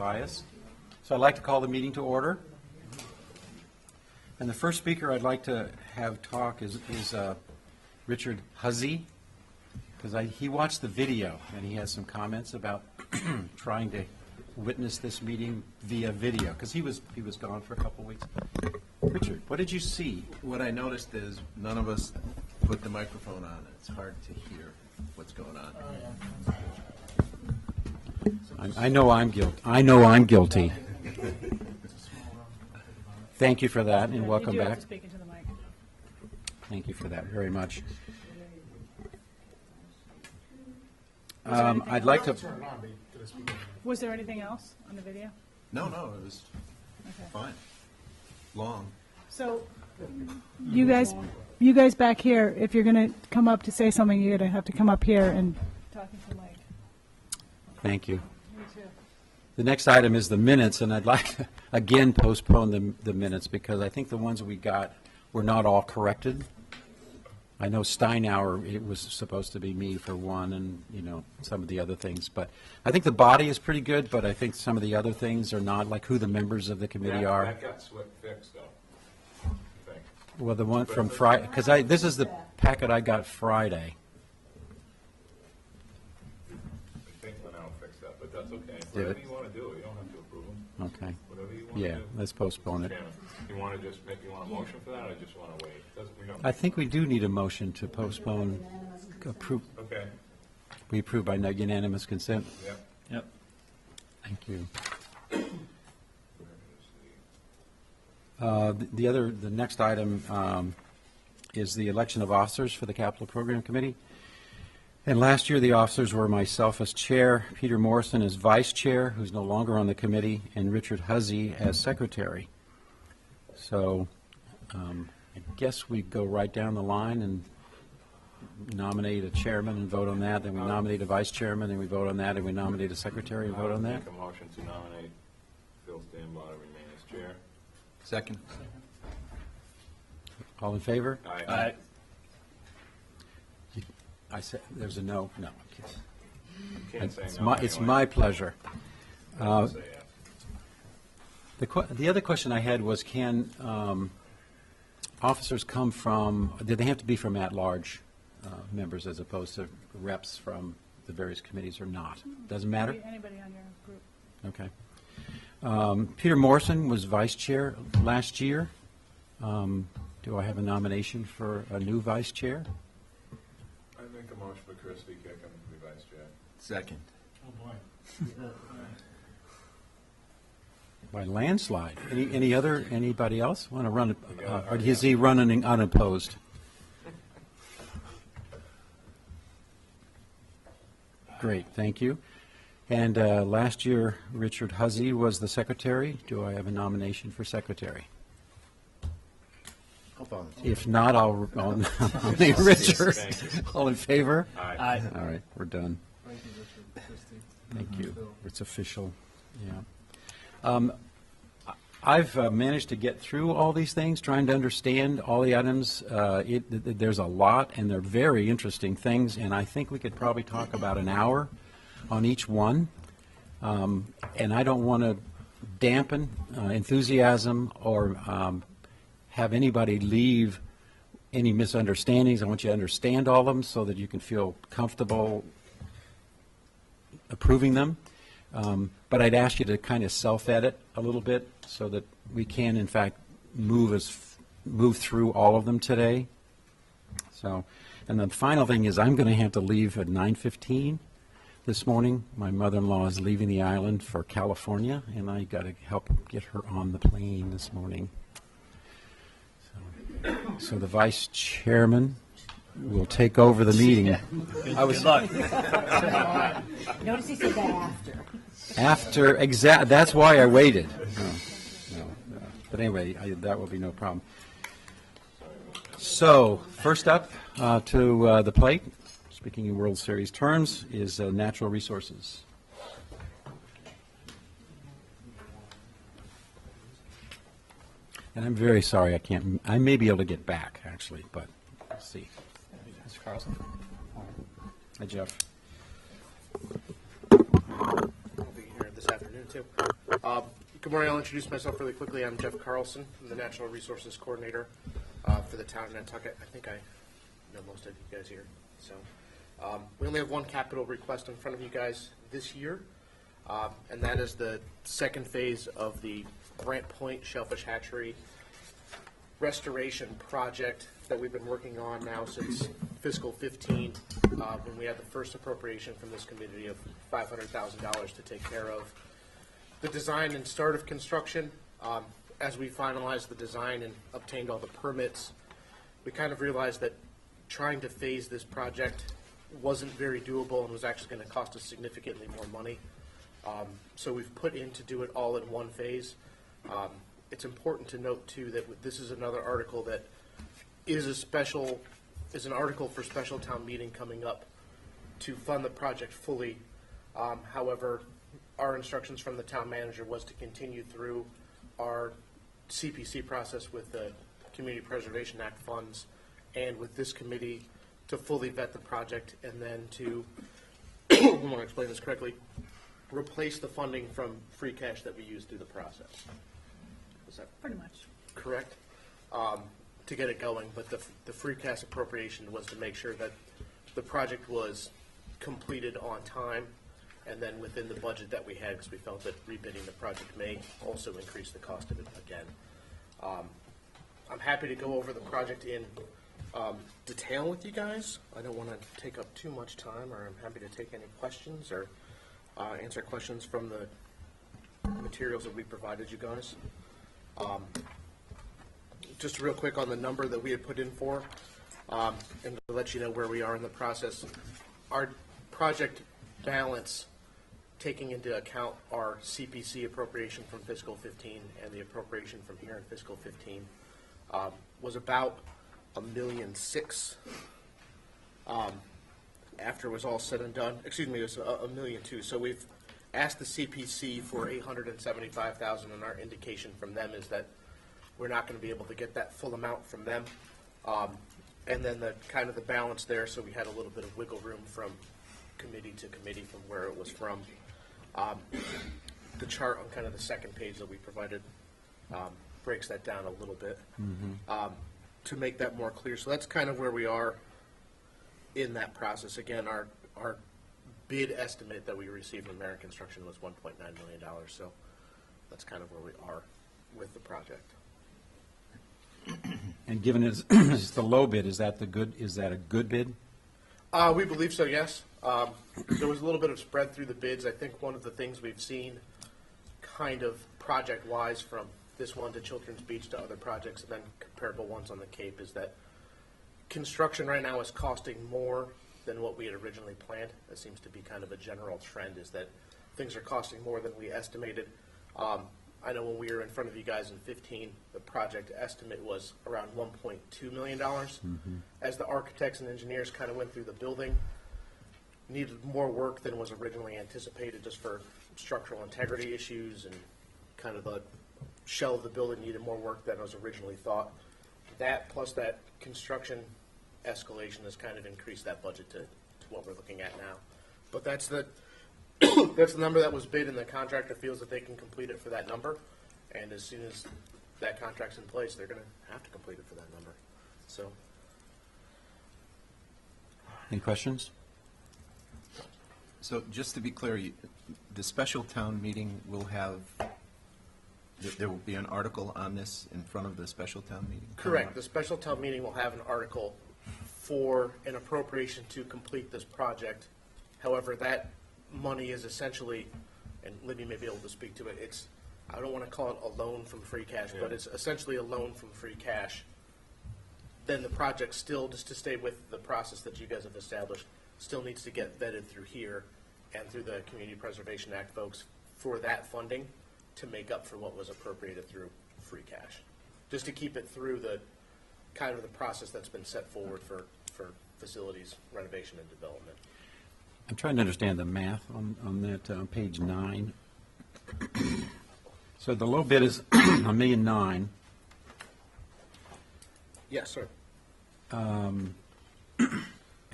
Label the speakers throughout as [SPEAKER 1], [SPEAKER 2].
[SPEAKER 1] bias. So I'd like to call the meeting to order. And the first speaker I'd like to have talk is Richard Huzzy, because he watched the video and he has some comments about trying to witness this meeting via video, because he was gone for a couple weeks. Richard, what did you see?
[SPEAKER 2] What I noticed is none of us put the microphone on. It's hard to hear what's going on.
[SPEAKER 1] I know I'm guilty. I know I'm guilty. Thank you for that, and welcome back.
[SPEAKER 3] To speak into the mic.
[SPEAKER 1] Thank you for that very much. I'd like to.
[SPEAKER 3] Was there anything else on the video?
[SPEAKER 2] No, it was fine. Long.
[SPEAKER 3] So, you guys back here, if you're going to come up to say something, you're going to have to come up here and talk into the mic.
[SPEAKER 1] Thank you.
[SPEAKER 3] Me too.
[SPEAKER 1] The next item is the minutes, and I'd like to, again, postpone the minutes because I think the ones we got were not all corrected. I know Steinauer, it was supposed to be me for one, and, some of the other things. But I think the body is pretty good, but I think some of the other things are not, like who the members of the committee are.
[SPEAKER 4] That got fixed, though, I think.
[SPEAKER 1] Well, the one from Friday, because this is the packet I got Friday.
[SPEAKER 4] I think Linnell fixed that, but that's okay.
[SPEAKER 1] Did
[SPEAKER 4] Whatever
[SPEAKER 1] it?
[SPEAKER 4] you want to do, you don't have to approve them.
[SPEAKER 1] Okay.
[SPEAKER 4] Whatever you want to do.
[SPEAKER 1] Yeah, let's postpone it.
[SPEAKER 4] Shannon, you want to you want a motion for that, or just want to wait? We don't.
[SPEAKER 1] I think we do need a motion to postpone, approve,
[SPEAKER 4] Okay,
[SPEAKER 1] we approve by unanimous consent.
[SPEAKER 4] yep.
[SPEAKER 1] Yep. Thank you. The next item is the election of officers for the Capital Program Committee. And last year, the officers were myself as chair, Peter Morrison as vice chair, who's no longer on the committee, and Richard Huzzy as secretary. So I guess we go right down the line and nominate a chairman and vote on that, then we nominate a vice chairman, and we vote on that, and we nominate a secretary and vote on that.
[SPEAKER 4] Make a motion to nominate Phil Stanbaugh to remain as chair.
[SPEAKER 2] Second.
[SPEAKER 1] All in favor?
[SPEAKER 4] Aye.
[SPEAKER 1] I said, there's a no. No.
[SPEAKER 4] You can't say
[SPEAKER 1] It's
[SPEAKER 4] no
[SPEAKER 1] my,
[SPEAKER 4] anyway.
[SPEAKER 1] it's my pleasure.
[SPEAKER 4] Say yes.
[SPEAKER 1] The other question I had was, can officers come from, do they have to be from at-large members as opposed to reps from the various committees or not? Doesn't matter?
[SPEAKER 3] Anybody on your group?
[SPEAKER 1] Okay. Peter Morrison was vice chair last year. Do I have a nomination for a new vice chair?
[SPEAKER 4] I make a motion for Christie Kickham to be vice chair.
[SPEAKER 2] Second.
[SPEAKER 1] By landslide. Anybody else want to run, or is he running unopposed? Great, thank you. And last year, Richard Huzzy was the secretary. Do I have a nomination for secretary?
[SPEAKER 2] I'll volunteer.
[SPEAKER 1] If not, I'll nominate Richard. All in favor?
[SPEAKER 4] Aye.
[SPEAKER 1] All right, we're done. Thank you. It's official, yeah. I've managed to get through all these things, trying to understand all the items. There's a lot, and they're very interesting things, and I think we could probably talk about an hour on each one. And I don't want to dampen enthusiasm or have anybody leave any misunderstandings. I want you to understand all of them so that you can feel comfortable approving them. But I'd ask you to kind of self-edit a little bit so that we can, in fact, move through all of them today. So, and the final thing is I'm going to have to leave at 9:15 this morning. My mother-in-law is leaving the island for California, and I got to help get her on the plane this morning. So the vice chairman will take over the meeting.
[SPEAKER 5] Good luck.
[SPEAKER 6] Notice he said that after.
[SPEAKER 1] That's why I waited. No. But anyway, that will be no problem. So, first up to the plate, speaking in World Series terms, is natural resources. And I'm very sorry I may be able to get back, actually, but we'll see.
[SPEAKER 5] Mr. Carlson.
[SPEAKER 1] Hi, Jeff.
[SPEAKER 5] I'll be here this afternoon.
[SPEAKER 7] afternoon, too. Good morning. I'll introduce myself really quickly. I'm Jeff Carlson. I'm the Natural Resources Coordinator for the town of Nantucket. I think I know most of you guys here. So we only have one capital request in front of you guys this year, and that is the second phase of the Grant Point Shellfish Hatchery restoration project that we've been working on now since fiscal 15, when we had the first appropriation from this community of $500,000 to take care of the design and start of construction. As we finalized the design and obtained all the permits, we kind of realized that trying to phase this project wasn't very doable and was actually going to cost us significantly more money. So we've put in to do it all in one phase. It's important to note too that this is another article that is an article for special town meeting coming up to fund the project fully. However, our instructions from the town manager was to continue through our CPC process with the Community Preservation Act funds and with this committee to fully vet the project, and then to, I want to explain this correctly, replace the funding from free cash that we used through the process. Is that
[SPEAKER 3] Pretty much.
[SPEAKER 7] correct? To get it going, but the free cash appropriation was to make sure that the project was completed on time and then within the budget that we had, because we felt that rebidding the project may also increase the cost of it again. I'm happy to go over the project in detail with you guys. I don't want to take up too much time, or I'm happy to take any questions or answer questions from the materials that we provided you guys. Just real quick on the number that we had put in for, and to let you know where we are in the process. Our project balance, taking into account our CPC appropriation from fiscal 15 and the appropriation from here in fiscal 15, was about $1.6 million. After it was all said and done, excuse me, it was $1.2 million. So we've asked the CPC for $875,000, and our indication from them is that we're not going to be able to get that full amount from them. And then the kind of the balance there, so we had a little bit of wiggle room from committee to committee from where it was from. The chart on kind of the second page that we provided breaks that down a little bit to make that more clear. So that's kind of where we are in that process. Again, our bid estimate that we received from American Construction was $1.9 million. So that's kind of where we are with the project.
[SPEAKER 1] And given it's the low bid, is that a good bid?
[SPEAKER 7] We believe so, yes. There was a little bit of spread through the bids. I think one of the things we've seen kind of project-wise from this one to Children's Beach to other projects and then comparable ones on the Cape is that construction right now is costing more than what we had originally planned. That seems to be kind of a general trend, is that things are costing more than we estimated. I know when we were in front of you guys in 15, the project estimate was around $1.2 million. As the architects and engineers kind of went through the building, needed more work than was originally anticipated just for structural integrity issues, and kind of the shell of the building needed more work than was originally thought. That plus that construction escalation has kind of increased that budget to what we're looking at now. But that's the that's the number that was bid, and the contractor feels that they can complete it for that number. And as soon as that contract's in place, they're going to have to complete it for that number. So,
[SPEAKER 1] Any questions?
[SPEAKER 2] So just to be clear, the special town meeting will have, there will be an article on this in front of the special town meeting?
[SPEAKER 7] correct. The special town meeting will have an article for an appropriation to complete this project. However, that money is essentially, and Libby may be able to speak to it, I don't want to call it a loan from free cash, but it's essentially a loan from free cash. Then the project still, just to stay with the process that you guys have established, still needs to get vetted through here and through the Community Preservation Act folks for that funding to make up for what was appropriated through free cash. Just to keep it through the kind of the process that's been set forward for facilities renovation and development.
[SPEAKER 1] I'm trying to understand the math on that page 9. So the low bid is $1.9 million.
[SPEAKER 7] Yes, sir.
[SPEAKER 1] And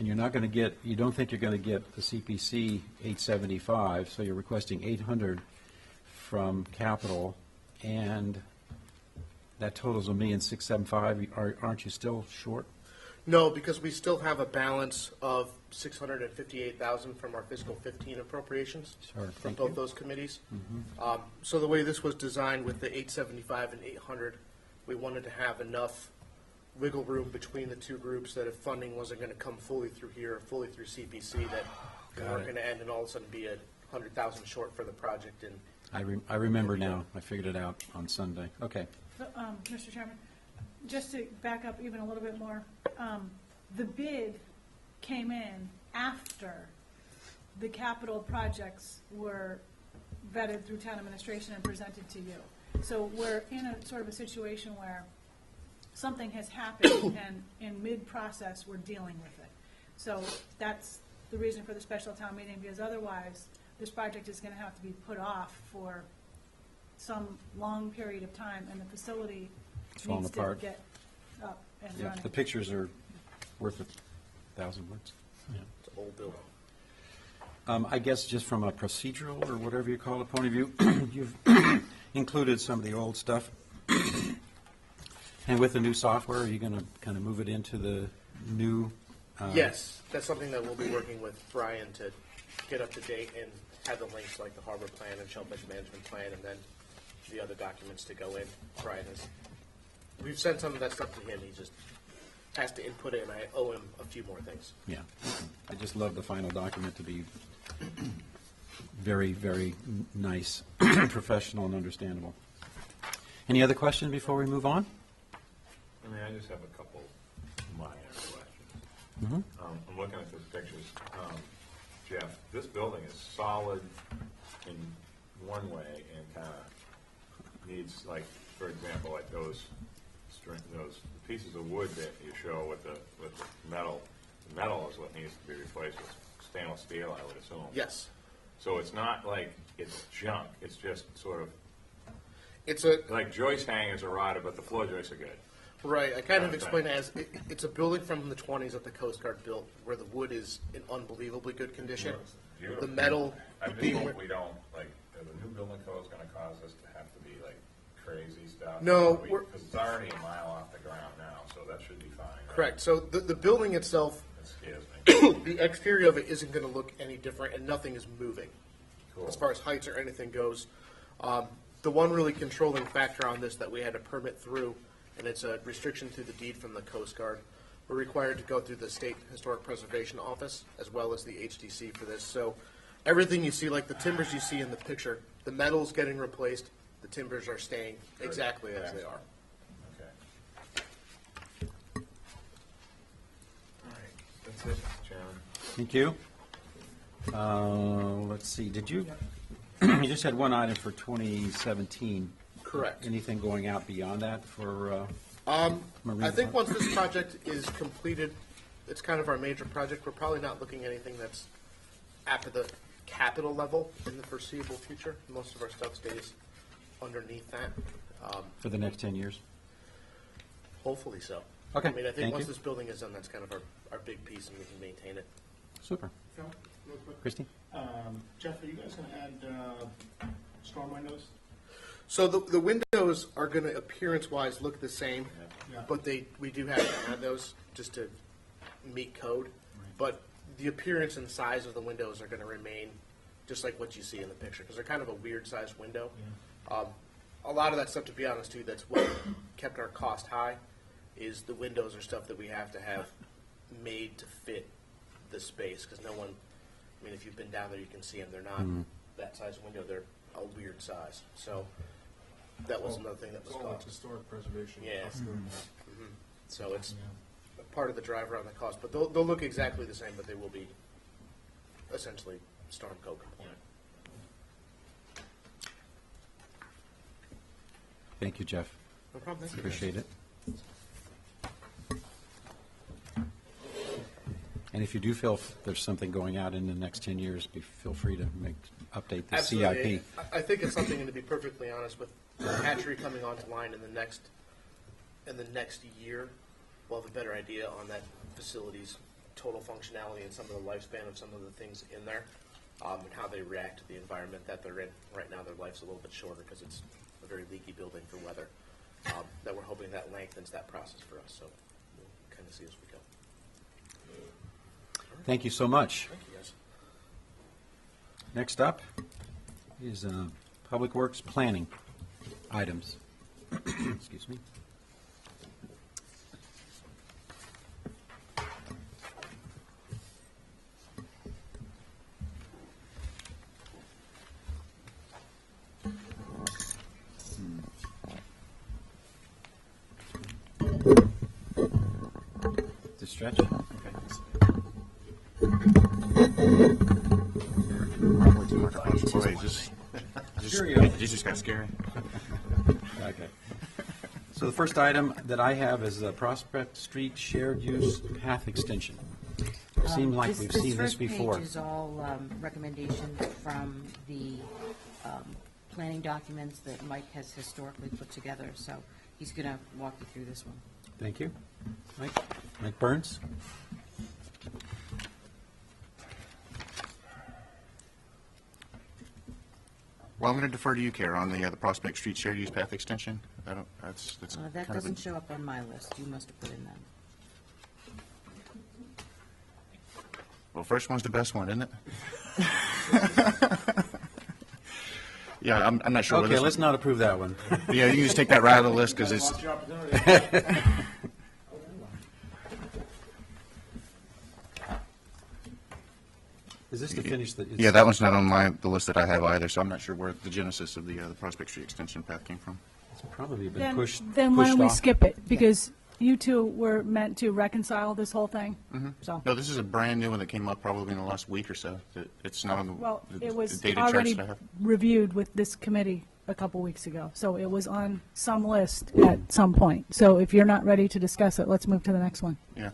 [SPEAKER 1] you're not going to get, you don't think you're going to get the CPC 875, so you're requesting 800. from capital, and that totals $1,675,000. Aren't you still short?
[SPEAKER 7] No, because we still have a balance of $658,000 from our fiscal 15 appropriations
[SPEAKER 1] Sure,
[SPEAKER 7] from
[SPEAKER 1] thank
[SPEAKER 7] both
[SPEAKER 1] you.
[SPEAKER 7] those committees. So the way this was designed with the 875 and 800, we wanted to have enough wiggle room between the two groups that if funding wasn't going to come fully through here, fully through CPC, that we weren't going to end and all of a sudden be $100,000 short for the project. And
[SPEAKER 1] I remember now. I figured it out on Sunday. Okay.
[SPEAKER 3] Mr. Chairman, just to back up even a little bit more, the bid came in after the capital projects were vetted through town administration and presented to you. So we're in a sort of a situation where something has happened and in mid-process, we're dealing with it. So that's the reason for the special town meeting, because otherwise, this project is going to have to be put off for some long period of time, and the facility
[SPEAKER 1] It's falling
[SPEAKER 3] needs to
[SPEAKER 1] apart.
[SPEAKER 3] get up and
[SPEAKER 1] Yeah,
[SPEAKER 3] running.
[SPEAKER 1] the pictures are worth 1,000 words. Yeah.
[SPEAKER 7] it's an old building.
[SPEAKER 1] I guess just from a procedural or whatever you call it point of view, you've included some of the old stuff. And with the new software, are you going to kind of move it into the new?
[SPEAKER 7] Yes, that's something that we'll be working with Brian to get up to date and have the links like the harbor plan and shellfish management plan and then the other documents to go in. Brian we've sent some of that stuff to him. He just has to input it and I owe him a few more things.
[SPEAKER 1] Yeah. I just love the final document to be very, very nice, professional, and understandable. Any other questions before we move on?
[SPEAKER 4] I mean, I just have a couple minor questions.
[SPEAKER 1] Mm-hmm.
[SPEAKER 4] I'm looking at these pictures. Jeff, this building is solid in one way and kind of needs, like, for example, like those pieces of wood that you show with the metal. The metal is what needs to be replaced with stainless steel, I would assume.
[SPEAKER 7] Yes.
[SPEAKER 4] So it's not like it's junk. It's just sort of
[SPEAKER 7] It's a,
[SPEAKER 4] like joist hangers are rotted, but the floor joists are good.
[SPEAKER 7] right, I kind of
[SPEAKER 4] Okay.
[SPEAKER 7] explain it as, it's a building from the 20s that the Coast Guard built where the wood is in unbelievably good condition.
[SPEAKER 4] Beautiful.
[SPEAKER 7] The metal
[SPEAKER 4] I just
[SPEAKER 7] being,
[SPEAKER 4] hope we don't, like, the new building code is gonna cause us to have to be like crazy stuff.
[SPEAKER 7] No,
[SPEAKER 4] Because
[SPEAKER 7] we're-
[SPEAKER 4] it's already a mile off the ground now, so that should be fine. right?
[SPEAKER 7] correct, so the building itself,
[SPEAKER 4] That scares me.
[SPEAKER 7] the exterior of it isn't going to look any different, and nothing is moving
[SPEAKER 4] Cool.
[SPEAKER 7] as far as heights or anything goes. The one really controlling factor on this that we had to permit through, and it's a restriction through the deed from the Coast Guard, we're required to go through the State Historic Preservation Office as well as the HDC for this. So everything you see, like the timbers you see in the picture, the metal's getting replaced, the timbers are staying exactly as they are.
[SPEAKER 4] Okay. All right, that's it, Chairman.
[SPEAKER 1] Thank you. Let's see, did you, you just had one item for 2017.
[SPEAKER 7] Correct.
[SPEAKER 1] Anything going out beyond that for Marine
[SPEAKER 7] I think
[SPEAKER 1] Park?
[SPEAKER 7] once this project is completed, it's kind of our major project. We're probably not looking at anything that's at the capital level in the foreseeable future. Most of our stuff stays underneath that.
[SPEAKER 1] For the next 10 years?
[SPEAKER 7] Hopefully so.
[SPEAKER 1] Okay,
[SPEAKER 7] I mean, I think
[SPEAKER 1] thank
[SPEAKER 7] once
[SPEAKER 1] you.
[SPEAKER 7] this building is done, that's kind of our big piece and we can maintain it.
[SPEAKER 1] Super.
[SPEAKER 8] Phil, real quick.
[SPEAKER 1] Christie?
[SPEAKER 8] Jeff, are you guys going to add storm windows?
[SPEAKER 7] So the windows are going to appearance-wise look the same,
[SPEAKER 8] Yeah.
[SPEAKER 7] but we do have to add those just to meet code. But the appearance and size of the windows are going to remain just like what you see in the picture, because they're kind of a weird-sized window. A lot of that stuff, to be honest, too, that's what kept our cost high, is the windows are stuff that we have to have made to fit the space, because no one, I mean, if you've been down there, you can see them. They're not that size window. They're a weird size. So that was another thing that was
[SPEAKER 4] It's all
[SPEAKER 7] cost.
[SPEAKER 4] historic preservation.
[SPEAKER 7] Yeah.
[SPEAKER 4] Us doing
[SPEAKER 7] So it's part of the driver on the cost, but they'll look exactly the same, but they will be essentially storm code compliant.
[SPEAKER 1] Thank you, Jeff.
[SPEAKER 7] No problem. Thank you.
[SPEAKER 1] Appreciate it. And if you do feel there's something going out in the next 10 years, feel free to update the
[SPEAKER 7] Absolutely.
[SPEAKER 1] CIP.
[SPEAKER 7] I think it's something, and to be perfectly honest, with the hatchery coming online in the next year, we'll have a better idea on that facility's total functionality and some of the lifespan of some of the things in there. and how they react to the environment that they're in. Right now, their life's a little bit shorter because it's a very leaky building for weather. That we're hoping that lengthens that process for us. So we'll kind of see as we go.
[SPEAKER 1] Thank you so much.
[SPEAKER 7] Thank you, guys.
[SPEAKER 1] Next up is Public Works Planning items. Excuse me. To stretch? Okay.
[SPEAKER 8] Boy, this just got scary.
[SPEAKER 1] Okay. So the first item that I have is the Prospect Street Shared Use Path Extension. It seemed like we've seen this before.
[SPEAKER 6] This first page is all recommendations from the planning documents that Mike has historically put together, so he's going to walk you through this one.
[SPEAKER 1] Thank you. Mike Burns?
[SPEAKER 8] Well, I'm going to defer to you, Kara, on the Prospect Street Shared Use Path Extension. That's
[SPEAKER 6] That
[SPEAKER 8] kind of
[SPEAKER 6] doesn't show up on my list. You must have put in that.
[SPEAKER 8] Well, first one's the best one, isn't it? Yeah, I'm not sure.
[SPEAKER 1] Okay, let's not approve that one.
[SPEAKER 8] Yeah, you can just take that right out of the list because it's.
[SPEAKER 1] Is this to finish the?
[SPEAKER 8] Yeah, that one's not on the list that I have either, so I'm not sure where the genesis of the Prospect Street Extension path came from.
[SPEAKER 1] It's probably been pushed
[SPEAKER 3] Then why don't we
[SPEAKER 1] off.
[SPEAKER 3] skip it? Because you two were meant to reconcile this whole thing. So,
[SPEAKER 8] No, this is a brand new one that came up probably in the last week or so. It's not on the,
[SPEAKER 3] well,
[SPEAKER 8] the
[SPEAKER 3] it was
[SPEAKER 8] dated charts
[SPEAKER 3] already
[SPEAKER 8] that I have.
[SPEAKER 3] reviewed with this committee a couple weeks ago. So it was on some list at some point. So if you're not ready to discuss it, let's move to the next one.
[SPEAKER 8] Yeah.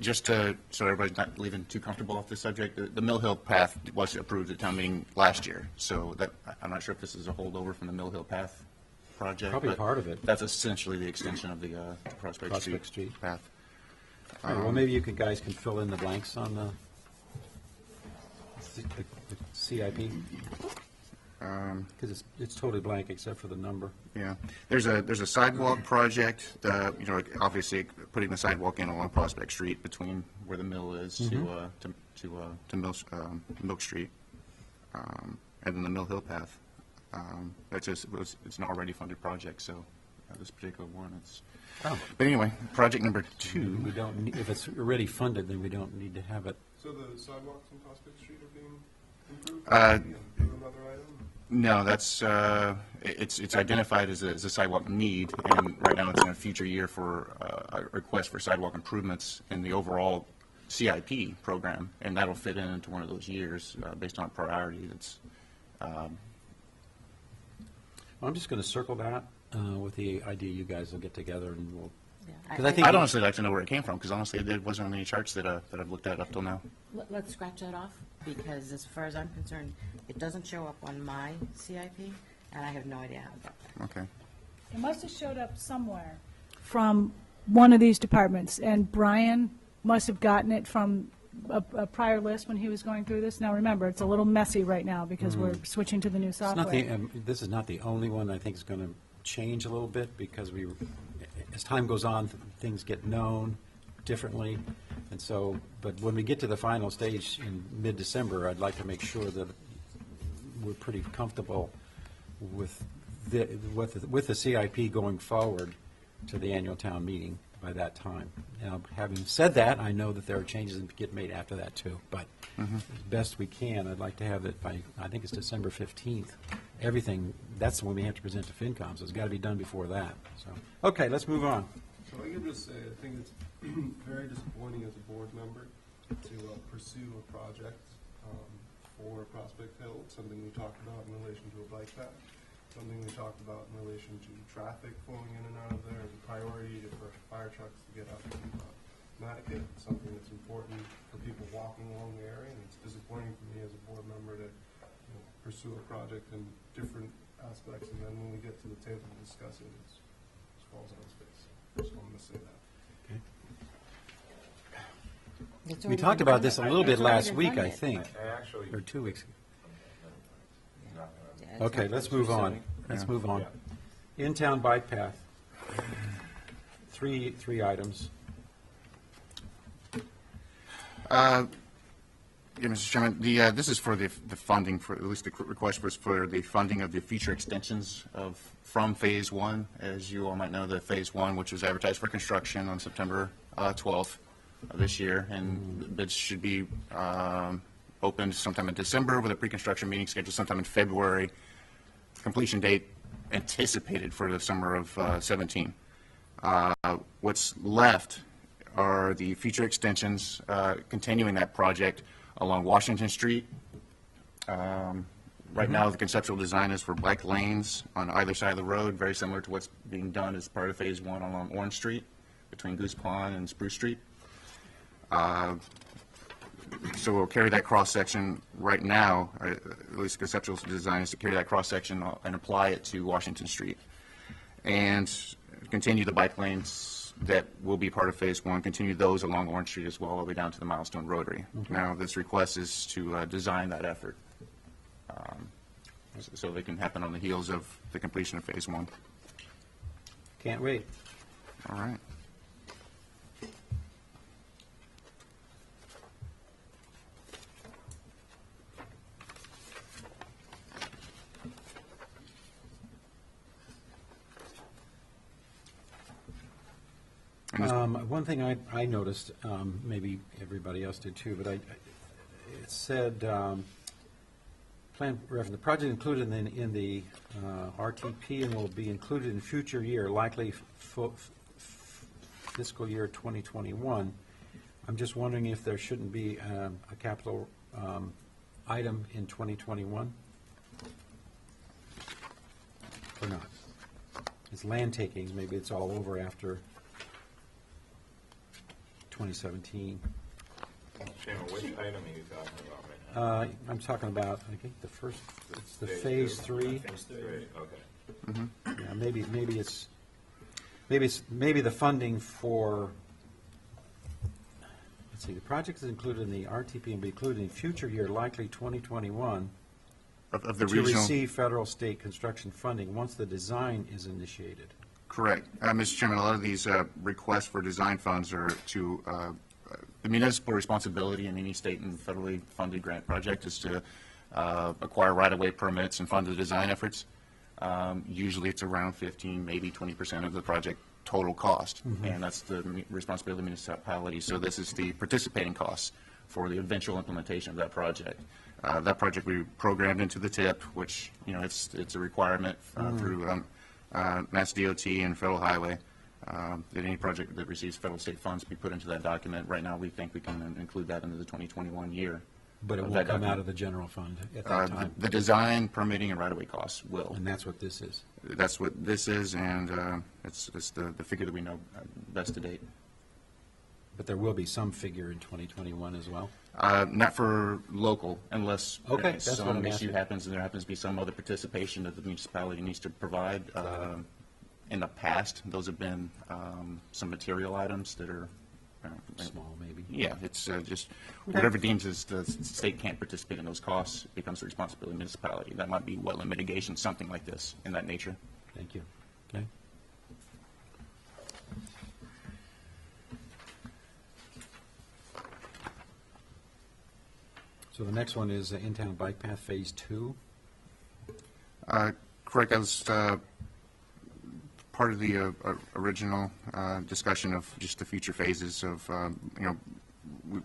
[SPEAKER 8] Just to, so everybody's not leaving too comfortable off this subject, the Mill Hill Path was approved at town meeting last year. So that, I'm not sure if this is a holdover from the Mill Hill Path project.
[SPEAKER 1] Probably
[SPEAKER 8] but
[SPEAKER 1] part of it.
[SPEAKER 8] That's essentially the extension of the Prospect Street path.
[SPEAKER 1] All right, well, maybe you guys can fill in the blanks on the CIP, because it's totally blank except for the number.
[SPEAKER 8] Yeah, there's a sidewalk project, obviously putting the sidewalk in along Prospect Street between where the mill is to Milk Street, and then the Mill Hill Path. It's an already funded project, so this particular one, it's.
[SPEAKER 1] Oh.
[SPEAKER 8] But anyway, project number 2.
[SPEAKER 1] We don't, if it's already funded, then we don't need to have it.
[SPEAKER 9] So the sidewalks on Prospect Street are being improved? Another item?
[SPEAKER 8] No, that's, it's identified as a sidewalk need, and right now it's in a future year for a request for sidewalk improvements in the overall CIP program, and that'll fit into one of those years based on priority. That's.
[SPEAKER 1] Well, I'm just going to circle that with the idea you guys will get together and we'll.
[SPEAKER 6] Yeah,
[SPEAKER 1] Because I think
[SPEAKER 8] I'd honestly like to know where it came from, because honestly, it wasn't on any charts that I've looked at up till now.
[SPEAKER 6] Let's scratch that off, because as far as I'm concerned, it doesn't show up on my CIP, and I have no idea how it got there.
[SPEAKER 8] Okay.
[SPEAKER 3] It must have showed up somewhere from one of these departments, and Brian must have gotten it from a prior list when he was going through this. Now, remember, it's a little messy right now because we're switching to the new
[SPEAKER 1] It's not
[SPEAKER 3] software.
[SPEAKER 1] this is not the only one I think is going to change a little bit, because as time goes on, things get known differently. And so, but when we get to the final stage in mid-December, I'd like to make sure that we're pretty comfortable with the CIP going forward to the annual town meeting by that time. Now, having said that, I know that there are changes that get made after that too, but as best we can, I'd like to have it by, I think it's December 15th. Everything, that's when we have to present to FinCom, so it's got to be done before that. So, okay, let's move on.
[SPEAKER 9] So I can just say, I think it's very disappointing as a board member to pursue a project for Prospect Hill, something we talked about in relation to a bike path, something we talked about in relation to traffic flowing in and out of there as a priority for fire trucks to get up to Nantucket, something that's important for people walking along the area, and it's disappointing for me as a board member to pursue a project in different aspects, and then when we get to the table to discuss it, it falls on its face. Just wanted to say that.
[SPEAKER 6] It's
[SPEAKER 1] We
[SPEAKER 6] already
[SPEAKER 1] talked
[SPEAKER 6] been
[SPEAKER 1] about this a
[SPEAKER 6] funded.
[SPEAKER 1] little bit
[SPEAKER 6] It's already
[SPEAKER 1] last
[SPEAKER 6] been
[SPEAKER 1] week, I
[SPEAKER 6] funded.
[SPEAKER 1] think,
[SPEAKER 4] I actually,
[SPEAKER 1] or 2 weeks ago.
[SPEAKER 6] Yeah, it's
[SPEAKER 1] Okay,
[SPEAKER 6] not-
[SPEAKER 1] let's move on. Let's move on. In-town bike path. Three items.
[SPEAKER 8] Yeah, Mr. Chairman, this is for the funding, for, at least the request was for the funding of the future extensions from Phase 1. As you all might know, the Phase 1, which was advertised for construction on September 12th of this year, and bids should be opened sometime in December with a pre-construction meeting scheduled sometime in February. Completion date anticipated for the summer of 17. What's left are the future extensions continuing that project along Washington Street. Right now, the conceptual design is for bike lanes on either side of the road, very similar to what's being done as part of Phase 1 along Orange Street between Goose Pond and Spruce Street. So we'll carry that cross-section right now, at least conceptual design is to carry that cross-section and apply it to Washington Street. And continue the bike lanes that will be part of Phase 1, continue those along Orange Street as well, all the way down to the Milestone Rotary. Now, this request is to design that effort, so they can happen on the heels of the completion of Phase 1.
[SPEAKER 1] Can't wait.
[SPEAKER 8] All right.
[SPEAKER 1] One thing I noticed, maybe everybody else did too, but it said, plan, the project included in the RTP and will be included in future year, likely fiscal year 2021. I'm just wondering if there shouldn't be a capital item in 2021? Or not? It's land takings, maybe it's all over after 2017.
[SPEAKER 4] Chairman, which item are you talking about right now?
[SPEAKER 1] I'm talking about, I think, the first, it's the Phase 3.
[SPEAKER 4] Phase 3, okay.
[SPEAKER 1] Yeah, maybe the funding for, let's see, the project is included in the RTP and be included in future year, likely 2021,
[SPEAKER 8] Of the
[SPEAKER 1] to
[SPEAKER 8] regional.
[SPEAKER 1] receive federal state construction funding once the design is initiated.
[SPEAKER 8] Correct. Mr. Chairman, a lot of these requests for design funds are to, the municipal responsibility in any state and federally funded grant project is to acquire right-of-way permits and fund the design efforts. Usually it's around 15, maybe 20% of the project total cost, and that's the responsibility of the municipality. So this is the participating costs for the eventual implementation of that project. That project we programmed into the TIP, which, you know, it's a requirement through Mass DOT and Federal Highway, that any project that receives federal state funds be put into that document. Right now, we think we can include that into the 2021 year.
[SPEAKER 1] But it
[SPEAKER 8] of
[SPEAKER 1] won't
[SPEAKER 8] that
[SPEAKER 1] come out
[SPEAKER 8] document.
[SPEAKER 1] of the general fund at that time.
[SPEAKER 8] The design, permitting, and right-of-way costs will.
[SPEAKER 1] And that's what this is.
[SPEAKER 8] That's what this is, and it's the figure that we know best to date.
[SPEAKER 1] But there will be some figure in 2021 as well.
[SPEAKER 8] Not for local, unless
[SPEAKER 1] Okay, that's what
[SPEAKER 8] some
[SPEAKER 1] I'm
[SPEAKER 8] issue
[SPEAKER 1] asking.
[SPEAKER 8] happens and there happens to be some other participation that the municipality needs to provide. In the past, those have been some material items that are
[SPEAKER 1] Small, maybe.
[SPEAKER 8] yeah, it's just whatever deems as the state can't participate in those costs becomes the responsibility of the municipality. That might be wetland mitigation, something like this in that nature.
[SPEAKER 1] Thank you. Okay. So the next one is in-town bike path Phase 2.
[SPEAKER 8] Correct. That was part of the original discussion of just the future phases of, you know,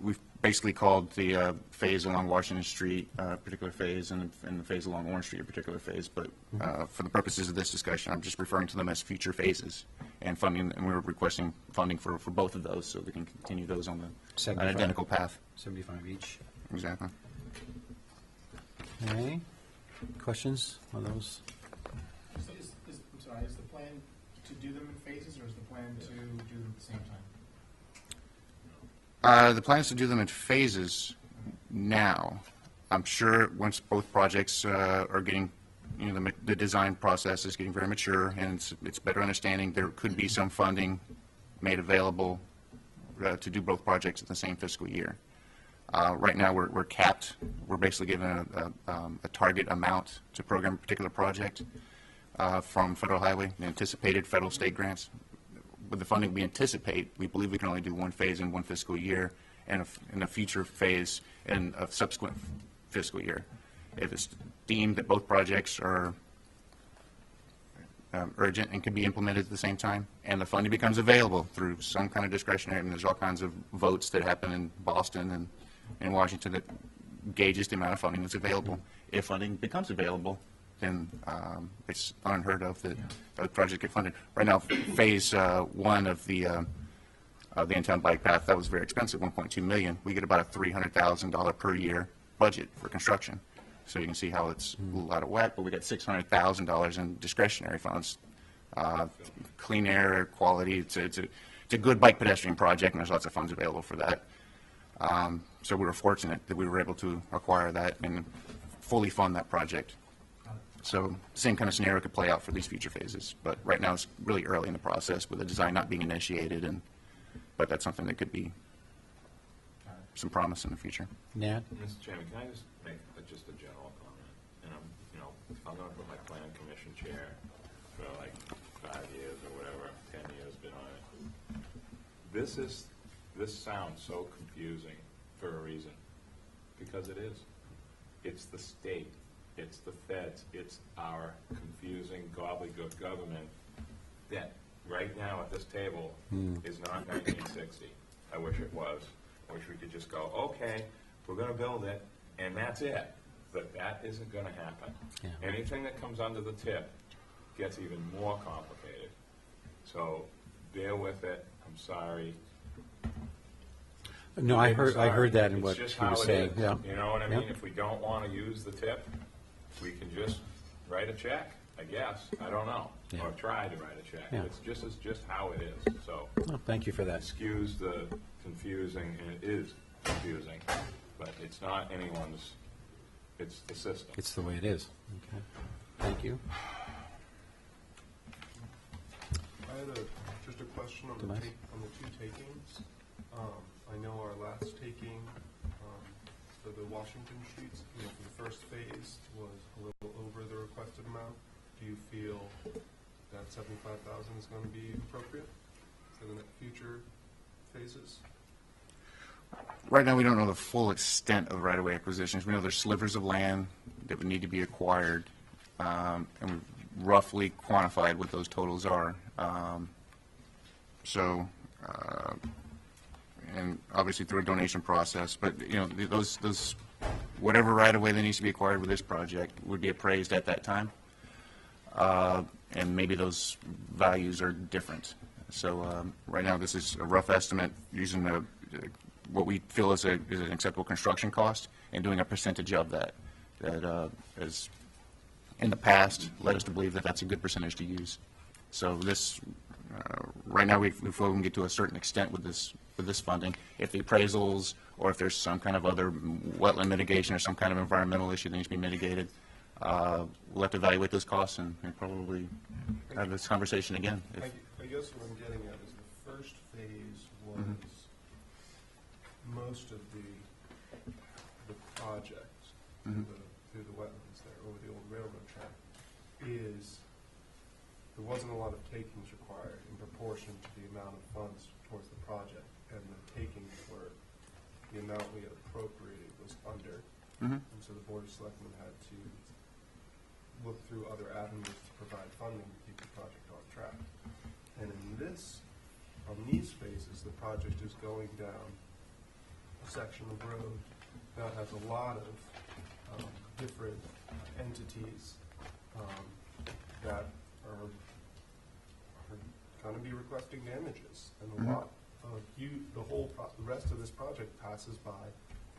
[SPEAKER 8] we've basically called the phase along Washington Street a particular phase and the phase along Orange Street a particular phase. But for the purposes of this discussion, I'm just referring to them as future phases and funding, and we're requesting funding for both of those so we can continue those on the
[SPEAKER 1] 75.
[SPEAKER 8] identical path.
[SPEAKER 1] 75 each.
[SPEAKER 8] Exactly.
[SPEAKER 1] Okay. Questions on those?
[SPEAKER 10] I'm sorry, is the plan to do them in phases, or is the plan to do them at the same time?
[SPEAKER 8] The plan is to do them in phases now. I'm sure once both projects are getting, you know, the design process is getting very mature and it's better understanding, there could be some funding made available to do both projects in the same fiscal year. Right now, we're capped. We're basically given a target amount to program a particular project from federal highway, the anticipated federal state grants. With the funding we anticipate, we believe we can only do one phase in one fiscal year, and in a future phase in a subsequent fiscal year. If it's deemed that both projects are urgent and can be implemented at the same time, and the funding becomes available through some kind of discretionary, and there's all kinds of votes that happen in Boston and in Washington that gauges the amount of funding that's available. If funding becomes available, then it's unheard of that the project get funded. Right now, phase one of the in-town bike path, that was very expensive, $1.2 million. We get about a $300,000 per year budget for construction. So you can see how it's a little out of whack, but we got $600,000 in discretionary funds. Clean air, quality, it's a good bike pedestrian project, and there's lots of funds available for that. So we were fortunate that we were able to acquire that and fully fund that project. So same kind of scenario could play out for these future phases, but right now it's really early in the process with the design not being initiated, but that's something that could be some promise in the future.
[SPEAKER 1] Nat?
[SPEAKER 4] Mr. Chairman, can I just make just a general comment? And I'm going to put my plan commission chair for like 5 years or whatever, 10 years been on it. This sounds so confusing for a reason, because it is. It's the state, it's the feds, it's our confusing gobbledygook government that right now at this table is not 1960. I wish it was. I wish we could just go, okay, we're going to build it, and that's it. But that isn't going to happen.
[SPEAKER 1] Yeah.
[SPEAKER 4] Anything that comes under the tip gets even more complicated. So bear with it. I'm sorry.
[SPEAKER 1] No, I heard that in
[SPEAKER 4] It's
[SPEAKER 1] what
[SPEAKER 4] just
[SPEAKER 1] he was
[SPEAKER 4] how it
[SPEAKER 1] saying.
[SPEAKER 4] is.
[SPEAKER 1] Yeah.
[SPEAKER 4] You know what I mean?
[SPEAKER 1] Yeah.
[SPEAKER 4] If we don't want to use the tip, we can just write a check, I guess. I don't know.
[SPEAKER 1] Yeah.
[SPEAKER 4] Or try to write a check.
[SPEAKER 1] Yeah.
[SPEAKER 4] It's just how it is. So
[SPEAKER 1] Oh, thank you for that.
[SPEAKER 4] excuse the confusing, and it is confusing, but it's not anyone's, it's the system.
[SPEAKER 1] It's the way it is. Okay. Thank you.
[SPEAKER 9] I had just a question on the
[SPEAKER 1] Tomas?
[SPEAKER 9] on the two takings. I know our last taking for the Washington streets, for the first phase was a little over the requested amount. Do you feel that $75,000 is going to be appropriate for the future phases?
[SPEAKER 8] Right now, we don't know the full extent of right-of-way acquisitions. We know there's slivers of land that would need to be acquired, and we've roughly quantified what those totals are. And obviously through a donation process, but, those whatever right-of-way that needs to be acquired with this project would be appraised at that time, and maybe those values are different. So right now, this is a rough estimate using what we feel is an acceptable construction cost and doing a percentage of that. That has, in the past, led us to believe that that's a good percentage to use. So this, right now, we feel we can get to a certain extent with this funding. If the appraisals or if there's some kind of other wetland mitigation or some kind of environmental issue that needs to be mitigated, we'll have to evaluate those costs and probably have this conversation again.
[SPEAKER 9] I guess what I'm getting at is the first phase was most of the project through the wetlands there over the old railroad track there wasn't a lot of takings required in proportion to the amount of funds towards the project, and the takings were the amount we had appropriated was under, and so the Board of Selectmen had to look through other avenues to provide funding to keep the project on track. And on these phases, the project is going down a section of road that has a lot of different entities that are going to be requesting damages, and a lot of the rest of this project passes by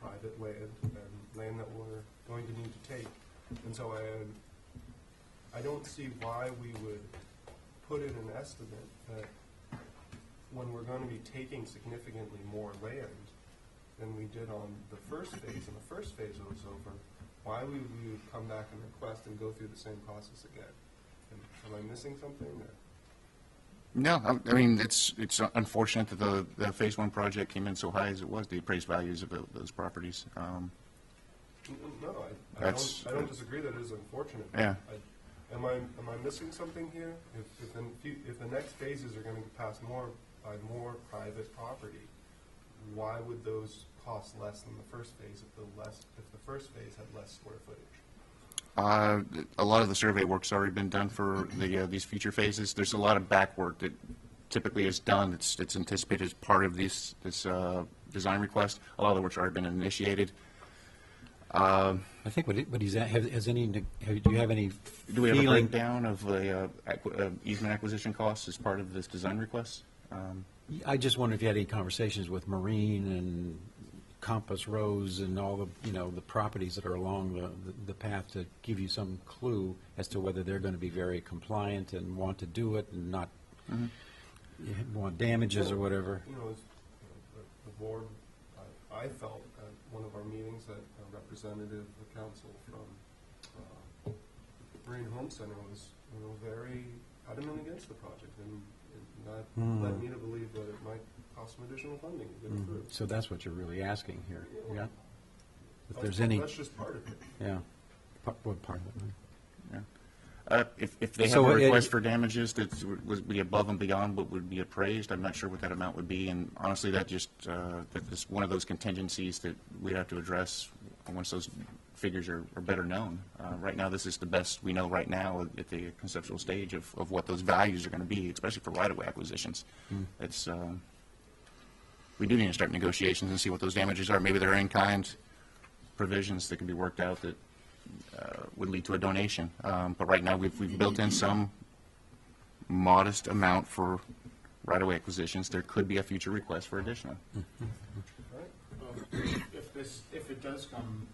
[SPEAKER 9] private land and land that we're going to need to take. And so I don't see why we would put in an estimate that when we're going to be taking significantly more land than we did on the first phase, and the first phase was over, why we would come back and request and go through the same process again. Am I missing something? Or?
[SPEAKER 8] No, I mean, it's unfortunate that the Phase 1 project came in so high as it was, the appraised values of those properties.
[SPEAKER 9] No, I
[SPEAKER 8] That's-
[SPEAKER 9] don't disagree that it is unfortunate.
[SPEAKER 8] Yeah.
[SPEAKER 9] Am I missing something here? If the next phases are going to pass by more private property, why would those cost less than the first phase if the first phase had less square footage?
[SPEAKER 8] A lot of the survey work's already been done for these future phases. There's a lot of back work that typically is done. It's anticipated as part of this design request. A lot of the work's already been initiated.
[SPEAKER 1] I think what he's at, do you have any
[SPEAKER 8] Do we have a
[SPEAKER 1] feeling?
[SPEAKER 8] breakdown of the easement acquisition costs as part of this design request?
[SPEAKER 1] I just wonder if you had any conversations with Marine and Compass Rose and all the, the properties that are along the path to give you some clue as to whether they're going to be very compliant and want to do it and not want damages or whatever.
[SPEAKER 9] As the board, I felt at one of our meetings that a representative of the council from Marine Home Center was, very adamant against the project, and that led me to believe that it might cost some additional funding to get it through.
[SPEAKER 1] So that's what you're really asking here, yeah? If there's any,
[SPEAKER 9] That's just part of it.
[SPEAKER 1] yeah, what part of it? Right?
[SPEAKER 8] If they have
[SPEAKER 1] So
[SPEAKER 8] a
[SPEAKER 1] it-
[SPEAKER 8] request for damages that would be above and beyond what would be appraised, I'm not sure what that amount would be, and honestly, that is one of those contingencies that we'd have to address once those figures are better known. Right now, this is the best we know right now at the conceptual stage of what those values are going to be, especially for right-of-way acquisitions. It's, we do need to start negotiations and see what those damages are. Maybe there are in-kind provisions that can be worked out that would lead to a donation. But right now, we've built in some modest amount for right-of-way acquisitions. There could be a future request for additional.
[SPEAKER 10] If it does come,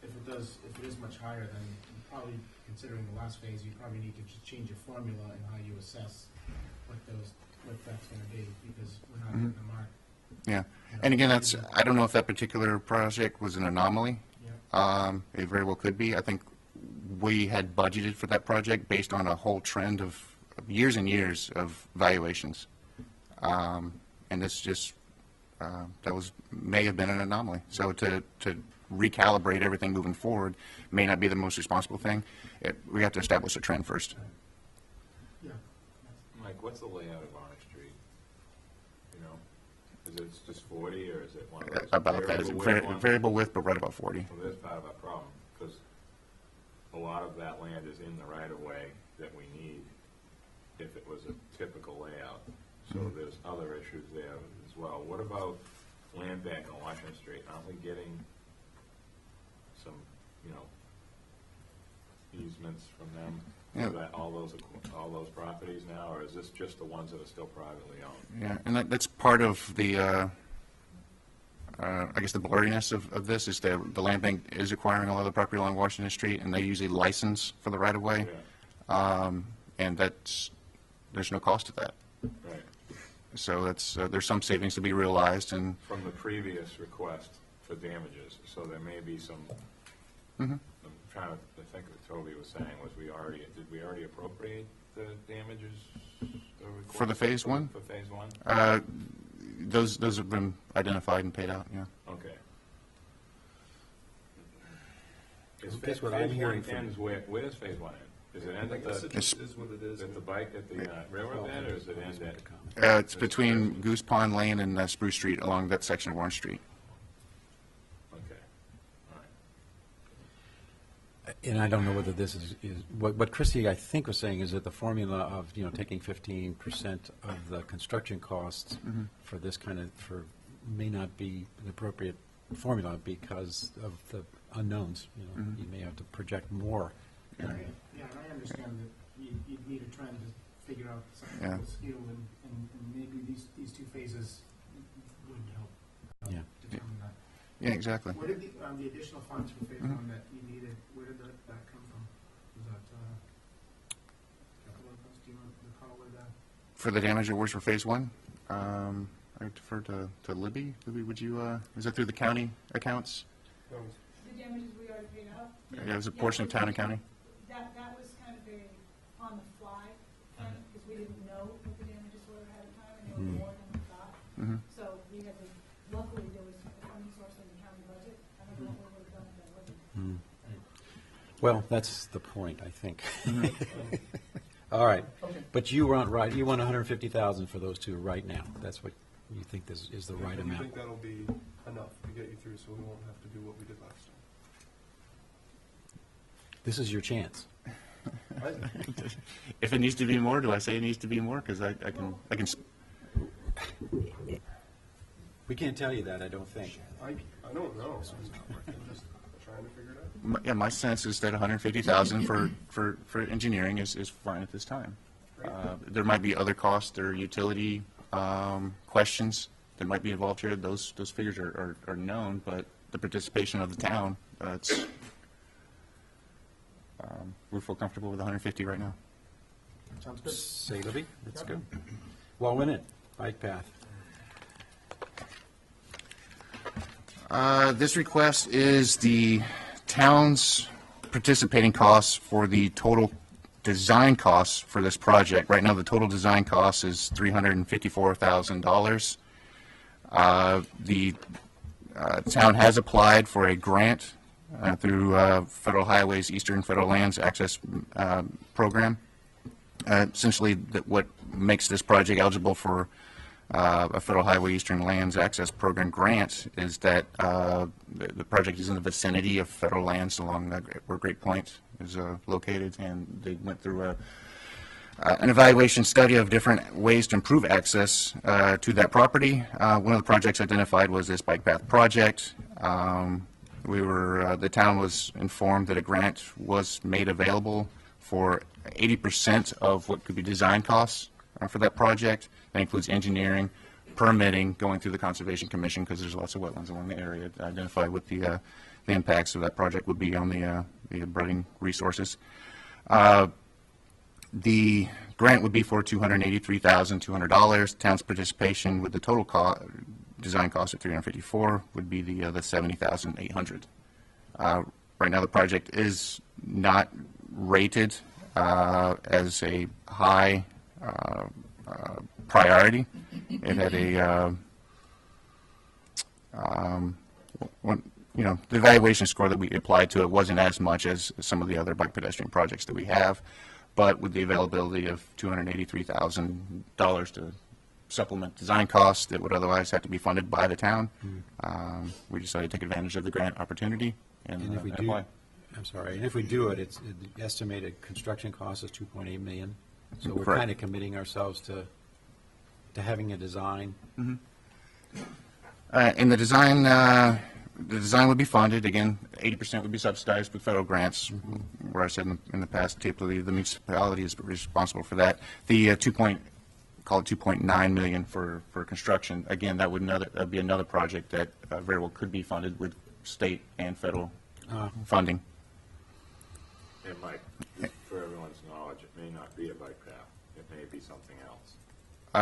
[SPEAKER 10] if it is much higher, then probably considering the last phase, you probably need to just change your formula and how you assess what that's going to be, because we're not hitting the mark.
[SPEAKER 8] Yeah, and again, I don't know if that particular project was an anomaly. It very well could be. I think we had budgeted for that project based on a whole trend of years and years of valuations. And this just, may have been an anomaly. So to recalibrate everything moving forward may not be the most responsible thing. We have to establish a trend first.
[SPEAKER 10] Yeah.
[SPEAKER 4] Mike, what's the layout of Orange Street? Is it just 40, or is it one of those
[SPEAKER 8] About that, it's
[SPEAKER 4] variable width ones?
[SPEAKER 8] variable width, but right about 40.
[SPEAKER 4] Well, that's part of our problem, because a lot of that land is in the right-of-way that we need if it was a typical layout. So there's other issues there as well. What about land bank on Washington Street? Aren't we getting some, easements from them?
[SPEAKER 8] Yeah.
[SPEAKER 4] For that, all those properties now, or is this just the ones that are still privately owned?
[SPEAKER 8] Yeah, and that's part of the, I guess the blurriness of this is that the land bank is acquiring a lot of the property along Washington Street, and they use a license for the right-of-way.
[SPEAKER 4] Yeah.
[SPEAKER 8] And there's no cost to that.
[SPEAKER 4] Right.
[SPEAKER 8] So there's some savings to be realized, and
[SPEAKER 4] From the previous request for damages, so there may be some, I'm trying to think what Toby was saying, did we already appropriate the damages?
[SPEAKER 8] For the phase one?
[SPEAKER 4] For phase one?
[SPEAKER 8] those have been identified and paid out, yeah.
[SPEAKER 4] Okay.
[SPEAKER 1] Guess what I'm hearing from-
[SPEAKER 4] Ends where does phase one end? Does it end
[SPEAKER 9] I
[SPEAKER 4] at
[SPEAKER 9] guess it
[SPEAKER 4] the,
[SPEAKER 9] just is what it is.
[SPEAKER 4] at the bike, at the railroad bed, or does it end at?
[SPEAKER 8] It's between Goose Pond Lane and Spruce Street along that section of Orange Street.
[SPEAKER 4] Okay, all right.
[SPEAKER 1] And I don't know whether this is what Christie, I think, was saying is that the formula of, taking 15% of the construction costs for this may not be the appropriate formula because of the unknowns. You may have to project more.
[SPEAKER 10] Yeah, and I understand that you'd need a trend to figure out something
[SPEAKER 8] Yeah.
[SPEAKER 10] that will skew, and maybe these two phases would help
[SPEAKER 1] Yeah.
[SPEAKER 10] determine that.
[SPEAKER 8] Yeah, exactly.
[SPEAKER 10] Where did the additional funds for phase one that you needed, where did that come from? Was that capital cost? Do you recall where that?
[SPEAKER 8] For the damage awards for phase one, I defer to Libby. Libby, would you, is that through the county accounts?
[SPEAKER 9] That was-
[SPEAKER 3] The damages we already paid out,
[SPEAKER 8] Yeah, it was a portion of town and county?
[SPEAKER 3] that was kind of on the fly because we didn't know what the damages were ahead of time, and they were more than we thought. So we had to, luckily, there was a funding source in the county budget. I don't know what we would have done if that wasn't.
[SPEAKER 1] Well, that's the point, I think. All right. But you want, right, you want 150,000 for those two right now. That's what you think this is the right
[SPEAKER 9] I
[SPEAKER 1] amount.
[SPEAKER 9] think that'll be enough to get you through, so we won't have to do what we did last time.
[SPEAKER 1] This is your chance.
[SPEAKER 8] If it needs to be more, do I say it needs to be more? Because I can,
[SPEAKER 1] We can't tell you that, I don't think.
[SPEAKER 9] I don't know. I'm just trying to figure it out.
[SPEAKER 8] yeah, my sense is that 150,000 for engineering is fine at this time. There might be other costs or utility questions that might be involved here. Those figures are known, but the participation of the town, we feel comfortable with 150 right now.
[SPEAKER 10] Sounds good.
[SPEAKER 1] Say, Libby, that's good. Well, win it, bike path.
[SPEAKER 8] This request is the town's participating costs for the total design costs for this project. Right now, the total design cost is $354,000. The town has applied for a grant through Federal Highways Eastern Federal Lands Access Program. Essentially, what makes this project eligible for a Federal Highway Eastern Lands Access Program grant is that the project is in the vicinity of federal lands along where Great Point is located, and they went through an evaluation study of different ways to improve access to that property. One of the projects identified was this bike path project. The town was informed that a grant was made available for 80% of what could be design costs for that project. That includes engineering, permitting, going through the Conservation Commission, because there's lots of wetlands along the area to identify what the impacts of that project would be on the abutting resources. The grant would be for $283,200. Town's participation with the total design cost of $354,000 would be the $70,800. Right now, the project is not rated as a high priority. It had a the evaluation score that we applied to it wasn't as much as some of the other bike pedestrian projects that we have, but with the availability of $283,000 to supplement design costs that would otherwise have to be funded by the town, we decided to take advantage of the grant opportunity and
[SPEAKER 1] if we do,
[SPEAKER 8] apply.
[SPEAKER 1] I'm sorry, and if we do it, the estimated construction cost is $2.8 million. So we're
[SPEAKER 8] Correct.
[SPEAKER 1] kind of committing ourselves to having a design.
[SPEAKER 8] And the design would be funded. Again, 80% would be subsidized with federal grants, where I said in the past, typically the municipality is responsible for that. The call it $2.9 million for construction. Again, that'd be another project that very well could be funded with state and federal funding.
[SPEAKER 4] And Mike, for everyone's knowledge, it may not be a bike path. It may be something else.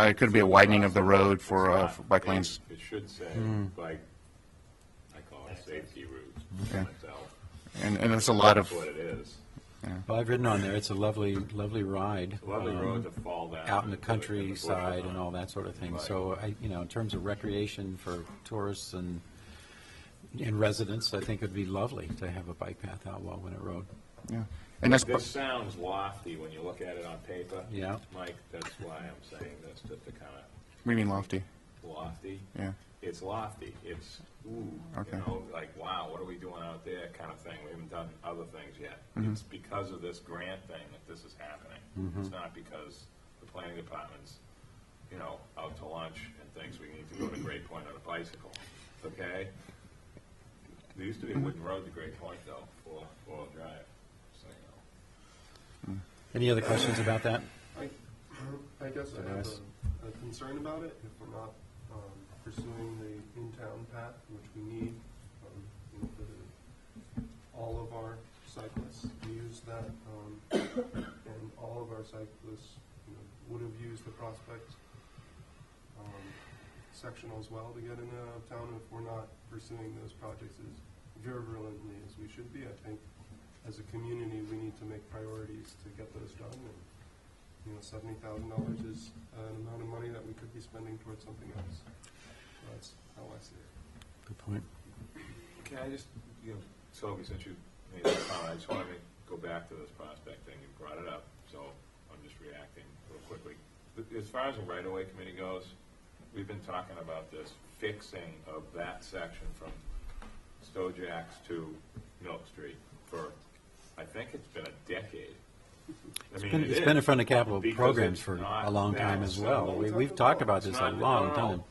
[SPEAKER 8] It could be a widening of the road
[SPEAKER 4] It's
[SPEAKER 8] for
[SPEAKER 4] not
[SPEAKER 8] bike
[SPEAKER 4] maybe-
[SPEAKER 8] lanes.
[SPEAKER 4] It should say bike, I call it safety routes
[SPEAKER 8] Okay.
[SPEAKER 4] itself.
[SPEAKER 8] And there's a lot of,
[SPEAKER 4] That's what it is.
[SPEAKER 1] Well, I've ridden on there. It's a lovely ride.
[SPEAKER 4] It's a lovely road to fall down.
[SPEAKER 1] Out in the
[SPEAKER 4] into
[SPEAKER 1] countryside
[SPEAKER 4] bush
[SPEAKER 1] and all that sort of thing.
[SPEAKER 4] Right.
[SPEAKER 1] So, in terms of recreation for tourists and residents, I think it'd be lovely to have a bike path out Wildwinter Road.
[SPEAKER 8] yeah. And that's,
[SPEAKER 4] This sounds lofty when you look at it on paper.
[SPEAKER 1] Yeah.
[SPEAKER 4] Mike, that's why I'm saying this, to kind of
[SPEAKER 8] we mean lofty.
[SPEAKER 4] lofty.
[SPEAKER 8] Yeah.
[SPEAKER 4] It's lofty. It's, ooh,
[SPEAKER 8] Okay.
[SPEAKER 4] like, wow, what are we doing out there kind of thing. We haven't done other things yet. It's because of this grant thing that this is happening. It's not because the planning department's, out to lunch and thinks we need to go to Great Point on a bicycle, okay? There used to be a wooden road to Great Point, though, four-wheel drive, so,
[SPEAKER 1] Any other questions about that?
[SPEAKER 9] I guess I have a concern about it if we're not pursuing the in-town path, which we need. All of our cyclists use that, and all of our cyclists would have used the Prospect sectional as well to get into town. If we're not pursuing those projects as virulently as we should be, I think as a community we need to make priorities to get those done. And $70,000 is an amount of money that we could be spending towards something else. So that's how I see it.
[SPEAKER 1] Good point.
[SPEAKER 4] Can I just, Toby, since you made that comment, I just want to go back to this prospect thing. You brought it up, so I'm just reacting real quickly. As far as the right-of-way committee goes, we've been talking about this fixing of that section from Stojax to Milk Street for, I think it's been a decade. I mean,
[SPEAKER 1] It's been in front of capital
[SPEAKER 4] because
[SPEAKER 1] programs
[SPEAKER 4] it's
[SPEAKER 1] for
[SPEAKER 4] not
[SPEAKER 1] a long time
[SPEAKER 4] that
[SPEAKER 1] as well.
[SPEAKER 4] simple.
[SPEAKER 1] We've talked about this
[SPEAKER 4] It's
[SPEAKER 1] a
[SPEAKER 4] not-
[SPEAKER 1] long
[SPEAKER 4] no, no,
[SPEAKER 1] time.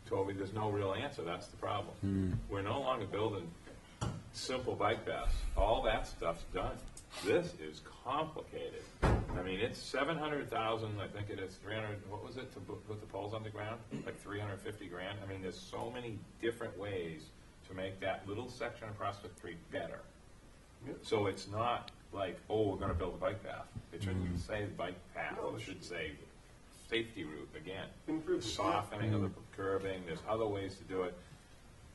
[SPEAKER 4] Toby, there's no real answer, that's the problem.
[SPEAKER 1] Hmm.
[SPEAKER 4] We're no longer building simple bike paths, all that stuff's done. This is complicated. I mean, it's 700,000, I think it is 300, what was it, to put the poles on the ground? Like 350 grand? I mean, there's so many different ways to make that little section of Prospect Street better. So it's not like, oh, we're gonna build a bike path. It shouldn't even say bike path, it should say safety route again.
[SPEAKER 9] Improve it, yeah.
[SPEAKER 4] Softening of the curbing, there's other ways to do it.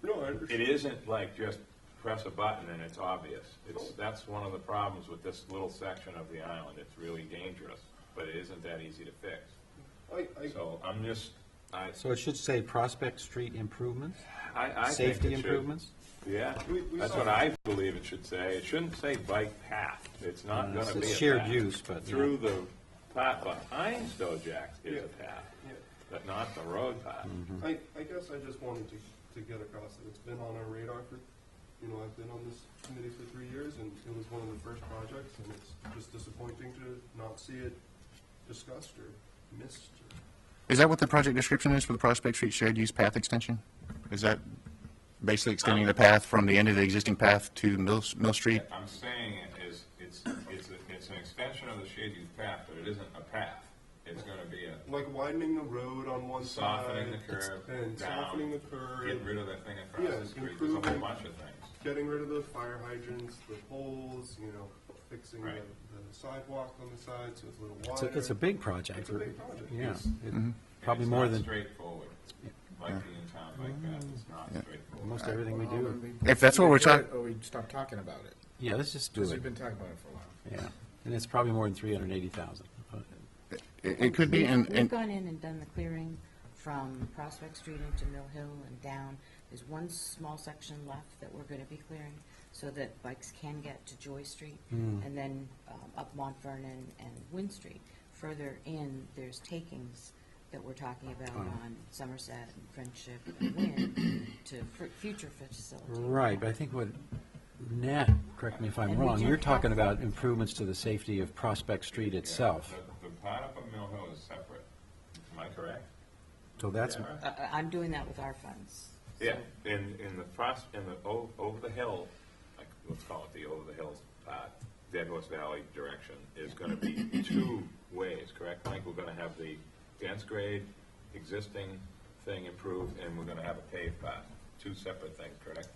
[SPEAKER 9] No, I understand.
[SPEAKER 4] It isn't like just press a button and it's obvious. That's one of the problems with this little section of the island. It's really dangerous, but it isn't that easy to fix. So I'm just,
[SPEAKER 1] So it should say Prospect Street improvements?
[SPEAKER 4] I think
[SPEAKER 1] Safety
[SPEAKER 4] it should.
[SPEAKER 1] improvements?
[SPEAKER 4] Yeah,
[SPEAKER 9] We
[SPEAKER 4] that's
[SPEAKER 9] saw-
[SPEAKER 4] what I believe it should say. It shouldn't say bike path. It's not
[SPEAKER 1] It's
[SPEAKER 4] gonna be a
[SPEAKER 1] shared
[SPEAKER 4] path.
[SPEAKER 1] use, but, yeah.
[SPEAKER 4] Through the path behind Stojax is
[SPEAKER 9] Yeah.
[SPEAKER 4] a path,
[SPEAKER 9] Yeah.
[SPEAKER 4] but not the road path.
[SPEAKER 1] Mm-hmm.
[SPEAKER 9] I guess I just wanted to get across that it's been on our radar for, I've been on this committee for 3 years, and it was one of the first projects, and it's just disappointing to not see it discussed or missed.
[SPEAKER 8] Is that what the project description is for the Prospect Street shared use path extension? Is that basically extending the path from the end of the existing path to Mill Street?
[SPEAKER 4] I'm saying it is, it's an extension of the shade use path, but it isn't a path. It's gonna be a
[SPEAKER 9] Like widening the road on one side.
[SPEAKER 4] softening the curve
[SPEAKER 9] And
[SPEAKER 4] down,
[SPEAKER 9] softening the curve.
[SPEAKER 4] getting rid of that thing across
[SPEAKER 9] Yeah,
[SPEAKER 4] the street. There's a whole
[SPEAKER 9] improving-
[SPEAKER 4] bunch of things.
[SPEAKER 9] Getting rid of those fire hydrants, the poles, fixing
[SPEAKER 4] Right.
[SPEAKER 9] the sidewalk on the side so it's a little
[SPEAKER 1] It's
[SPEAKER 9] wider.
[SPEAKER 1] it's a big project.
[SPEAKER 9] It's a big project.
[SPEAKER 1] Yeah.
[SPEAKER 9] Yes.
[SPEAKER 1] Probably
[SPEAKER 4] It's
[SPEAKER 1] more
[SPEAKER 4] not
[SPEAKER 1] than
[SPEAKER 4] straightforward, like the in-town bike path, it's not straightforward.
[SPEAKER 1] most everything we do.
[SPEAKER 8] If that's what we're talking,
[SPEAKER 10] Or we stop talking about it,
[SPEAKER 1] Yeah, let's just do
[SPEAKER 10] because
[SPEAKER 1] it.
[SPEAKER 10] we've been talking about it for a while.
[SPEAKER 1] Yeah, and it's probably more than 380,000.
[SPEAKER 8] it could be,
[SPEAKER 6] We've
[SPEAKER 8] and
[SPEAKER 6] gone in and done the clearing from Prospect Street into Mill Hill and down. There's one small section left that we're going to be clearing so that bikes can get to Joy Street. And then up Mont Vernon and Wynn Street. Further in, there's takings that we're talking about on Somerset and Friendship and Wynn to future facilities.
[SPEAKER 1] Right, but I think what, Nat, correct me if I'm
[SPEAKER 6] And we
[SPEAKER 1] wrong,
[SPEAKER 6] do
[SPEAKER 1] you're
[SPEAKER 6] have-
[SPEAKER 1] talking about improvements to the safety of Prospect Street itself.
[SPEAKER 4] The part up on Mill Hill is separate, am I correct?
[SPEAKER 1] So that's,
[SPEAKER 6] I'm doing that with our funds.
[SPEAKER 4] Yeah, in the, over the hill, like, let's call it the over the hills part, Dead Horse Valley direction is gonna be two ways, correct, Mike? We're gonna have the dense grade, existing thing improved, and we're gonna have a paved path, two separate things, correct?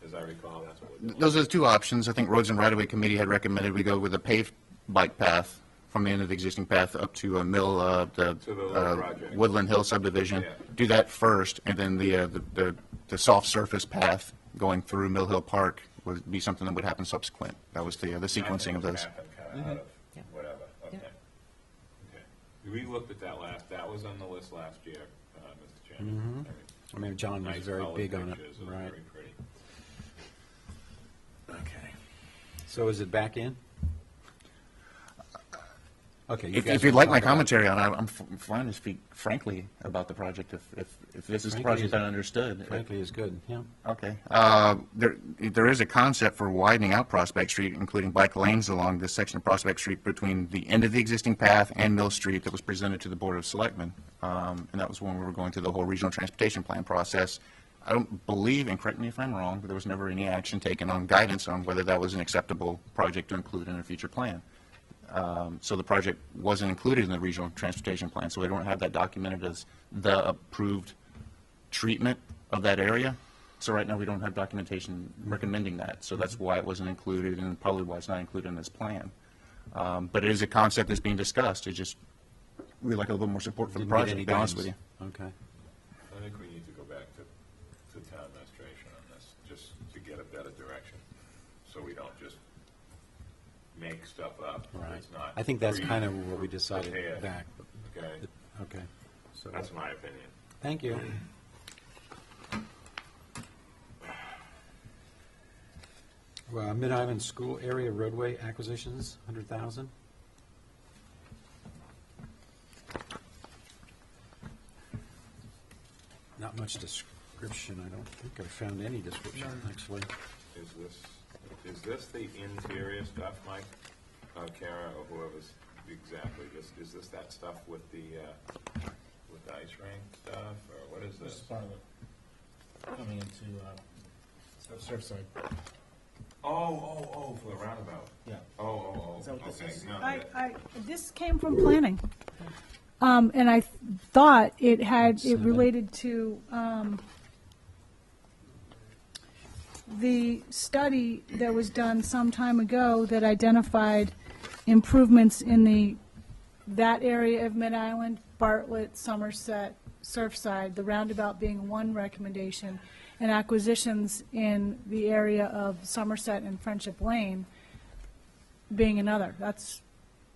[SPEAKER 4] As I recall, that's what we're doing.
[SPEAKER 8] those are the two options. I think Roads and Right-of-Way Committee had recommended we go with a paved bike path from the end of the existing path up to a mill,
[SPEAKER 4] To the little project.
[SPEAKER 8] Woodland Hill subdivision.
[SPEAKER 4] Yeah.
[SPEAKER 8] Do that first, and then the soft surface path going through Mill Hill Park would be something that would happen subsequent. That was the sequencing of those.
[SPEAKER 4] Happen kinda out of
[SPEAKER 6] Yeah.
[SPEAKER 4] whatever, okay.
[SPEAKER 6] Yeah.
[SPEAKER 4] Okay. We looked at that was on the list last year, Mr. Chairman.
[SPEAKER 1] I mean, John was
[SPEAKER 4] Nice
[SPEAKER 1] very
[SPEAKER 4] colored
[SPEAKER 1] big on it,
[SPEAKER 4] pictures, was
[SPEAKER 1] right?
[SPEAKER 4] very pretty.
[SPEAKER 1] Okay. So is it back in? Okay. you
[SPEAKER 8] If
[SPEAKER 1] guys
[SPEAKER 8] you'd
[SPEAKER 1] wanna
[SPEAKER 8] like my
[SPEAKER 1] talk about it.
[SPEAKER 8] commentary on it, I'm fine to speak frankly about the project if this is the
[SPEAKER 1] Frankly
[SPEAKER 8] project
[SPEAKER 1] is-
[SPEAKER 8] I understood.
[SPEAKER 1] Frankly, is good, yeah.
[SPEAKER 8] Okay. There is a concept for widening out Prospect Street, including bike lanes along this section of Prospect Street between the end of the existing path and Mill Street that was presented to the Board of Selectmen. And that was when we were going through the whole regional transportation plan process. I don't believe, and correct me if I'm wrong, but there was never any action taken on guidance on whether that was an acceptable project to include in a future plan. So the project wasn't included in the regional transportation plan, so we don't have that documented as the approved treatment of that area. So right now, we don't have documentation recommending that, so that's why it wasn't included, and probably why it's not included in this plan. But it is a concept that's being discussed, it just, we'd like a little more support for the
[SPEAKER 1] Didn't get
[SPEAKER 8] project,
[SPEAKER 1] any
[SPEAKER 8] to be honest with you.
[SPEAKER 1] guidance. Okay.
[SPEAKER 4] I think we need to go back to town administration on this, just to get a better direction, so we don't just make stuff up.
[SPEAKER 1] Right.
[SPEAKER 4] It's not.
[SPEAKER 1] I think that's
[SPEAKER 4] pre-
[SPEAKER 1] kind of what we decided
[SPEAKER 4] prepared.
[SPEAKER 1] back.
[SPEAKER 4] Okay,
[SPEAKER 1] Okay, so,
[SPEAKER 4] that's my opinion.
[SPEAKER 1] thank you. Mid-Island School Area Roadway Acquisitions, 100,000. Not much description, I don't think I found any description, actually.
[SPEAKER 4] Is this the interior stuff, Mike, Kara, or whoever's exactly, is this that stuff with the ice rink stuff, or what is
[SPEAKER 10] This is
[SPEAKER 4] this?
[SPEAKER 10] part of it, coming into, Surfside.
[SPEAKER 4] Oh, for the roundabout.
[SPEAKER 10] Yeah.
[SPEAKER 4] Oh,
[SPEAKER 10] Is that what this
[SPEAKER 4] okay.
[SPEAKER 10] is?
[SPEAKER 4] No,
[SPEAKER 3] This came from planning. And I thought it related to, the study that was done some time ago that identified improvements in that area of Mid-Island, Bartlett, Somerset, Surfside, the roundabout being one recommendation, and acquisitions in the area of Somerset and Friendship Lane being another. That's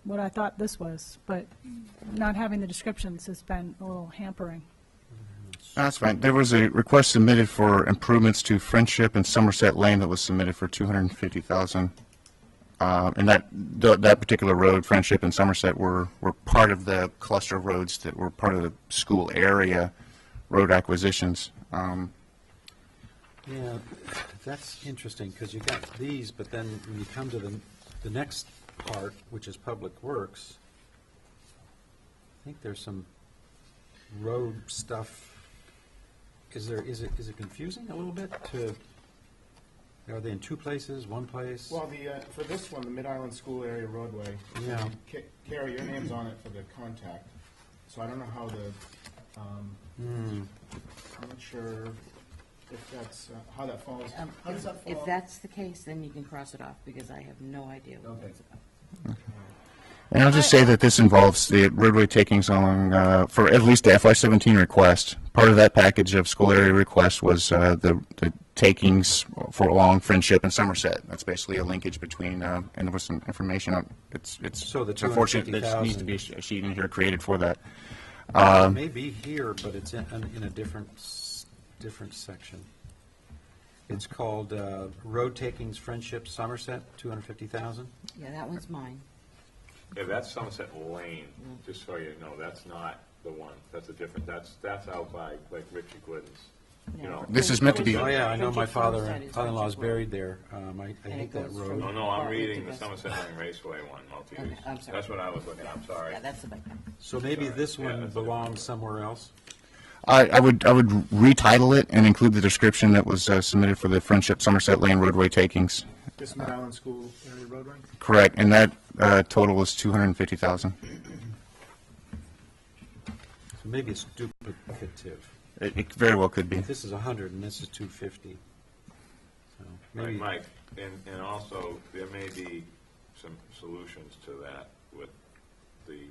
[SPEAKER 3] what I thought this was, but not having the descriptions has been a little hampering.
[SPEAKER 8] That's fine. There was a request submitted for improvements to Friendship and Somerset Lane that was submitted for $250,000. And that particular road, Friendship and Somerset, were part of the cluster of roads that were part of the school area road acquisitions.
[SPEAKER 1] Yeah, that's interesting, because you got these, but then when you come to the next part, which is Public Works, I think there's some road stuff. Is it confusing a little bit are they in two places, one place?
[SPEAKER 10] Well, for this one, the Mid-Island School Area Roadway.
[SPEAKER 1] Yeah.
[SPEAKER 10] Carrie, your name's on it for the contact, so I don't know how I'm not sure if that's, how that falls. How does that fall?
[SPEAKER 6] If that's the case, then you can cross it off, because I have no idea what it's about.
[SPEAKER 8] And I'll just say that this involves the roadway takings along, for at least the FY17 request. Part of that package of school area request was the takings for along Friendship and Somerset. That's basically a linkage between, and there was some information on, it's
[SPEAKER 1] So the
[SPEAKER 8] unfortunate that there needs to
[SPEAKER 1] 250,000
[SPEAKER 8] be a sheet in here created for that.
[SPEAKER 1] It may be here, but it's in a different section. It's called Road Takings Friendship Somerset, 250,000.
[SPEAKER 6] Yeah, that one's mine.
[SPEAKER 4] Yeah, that's Somerset Lane, just so you know, that's not the one, that's a different, that's out by, like, Richie Glidden's, you know.
[SPEAKER 8] This is meant to be-
[SPEAKER 1] Oh, yeah, I know my
[SPEAKER 6] Friendship Somerset is
[SPEAKER 1] father-in-law's
[SPEAKER 6] Friendship
[SPEAKER 1] buried there. I hate that
[SPEAKER 6] goes
[SPEAKER 1] road.
[SPEAKER 6] from-
[SPEAKER 4] No, I'm
[SPEAKER 6] Bartlett
[SPEAKER 4] reading
[SPEAKER 6] to
[SPEAKER 4] the
[SPEAKER 6] West-
[SPEAKER 4] Somerset Lane Raceway one, multi-use.
[SPEAKER 6] Okay, I'm sorry.
[SPEAKER 4] That's what I was looking at, I'm sorry.
[SPEAKER 6] Yeah, that's the big one.
[SPEAKER 1] So maybe
[SPEAKER 4] Sorry.
[SPEAKER 1] this
[SPEAKER 4] Yeah,
[SPEAKER 1] one
[SPEAKER 4] that's a different
[SPEAKER 1] belongs
[SPEAKER 4] one.
[SPEAKER 1] somewhere else?
[SPEAKER 8] I would retitle it and include the description that was submitted for the Friendship Somerset Lane roadway takings.
[SPEAKER 10] This Mid-Island School Area Roadway?
[SPEAKER 8] Correct, and that total was $250,000.
[SPEAKER 1] So maybe it's duplicative.
[SPEAKER 8] It very well could be.
[SPEAKER 1] If this is 100 and this is 250. So
[SPEAKER 4] Right,
[SPEAKER 1] maybe,
[SPEAKER 4] Mike, and also, there may be some solutions to that with the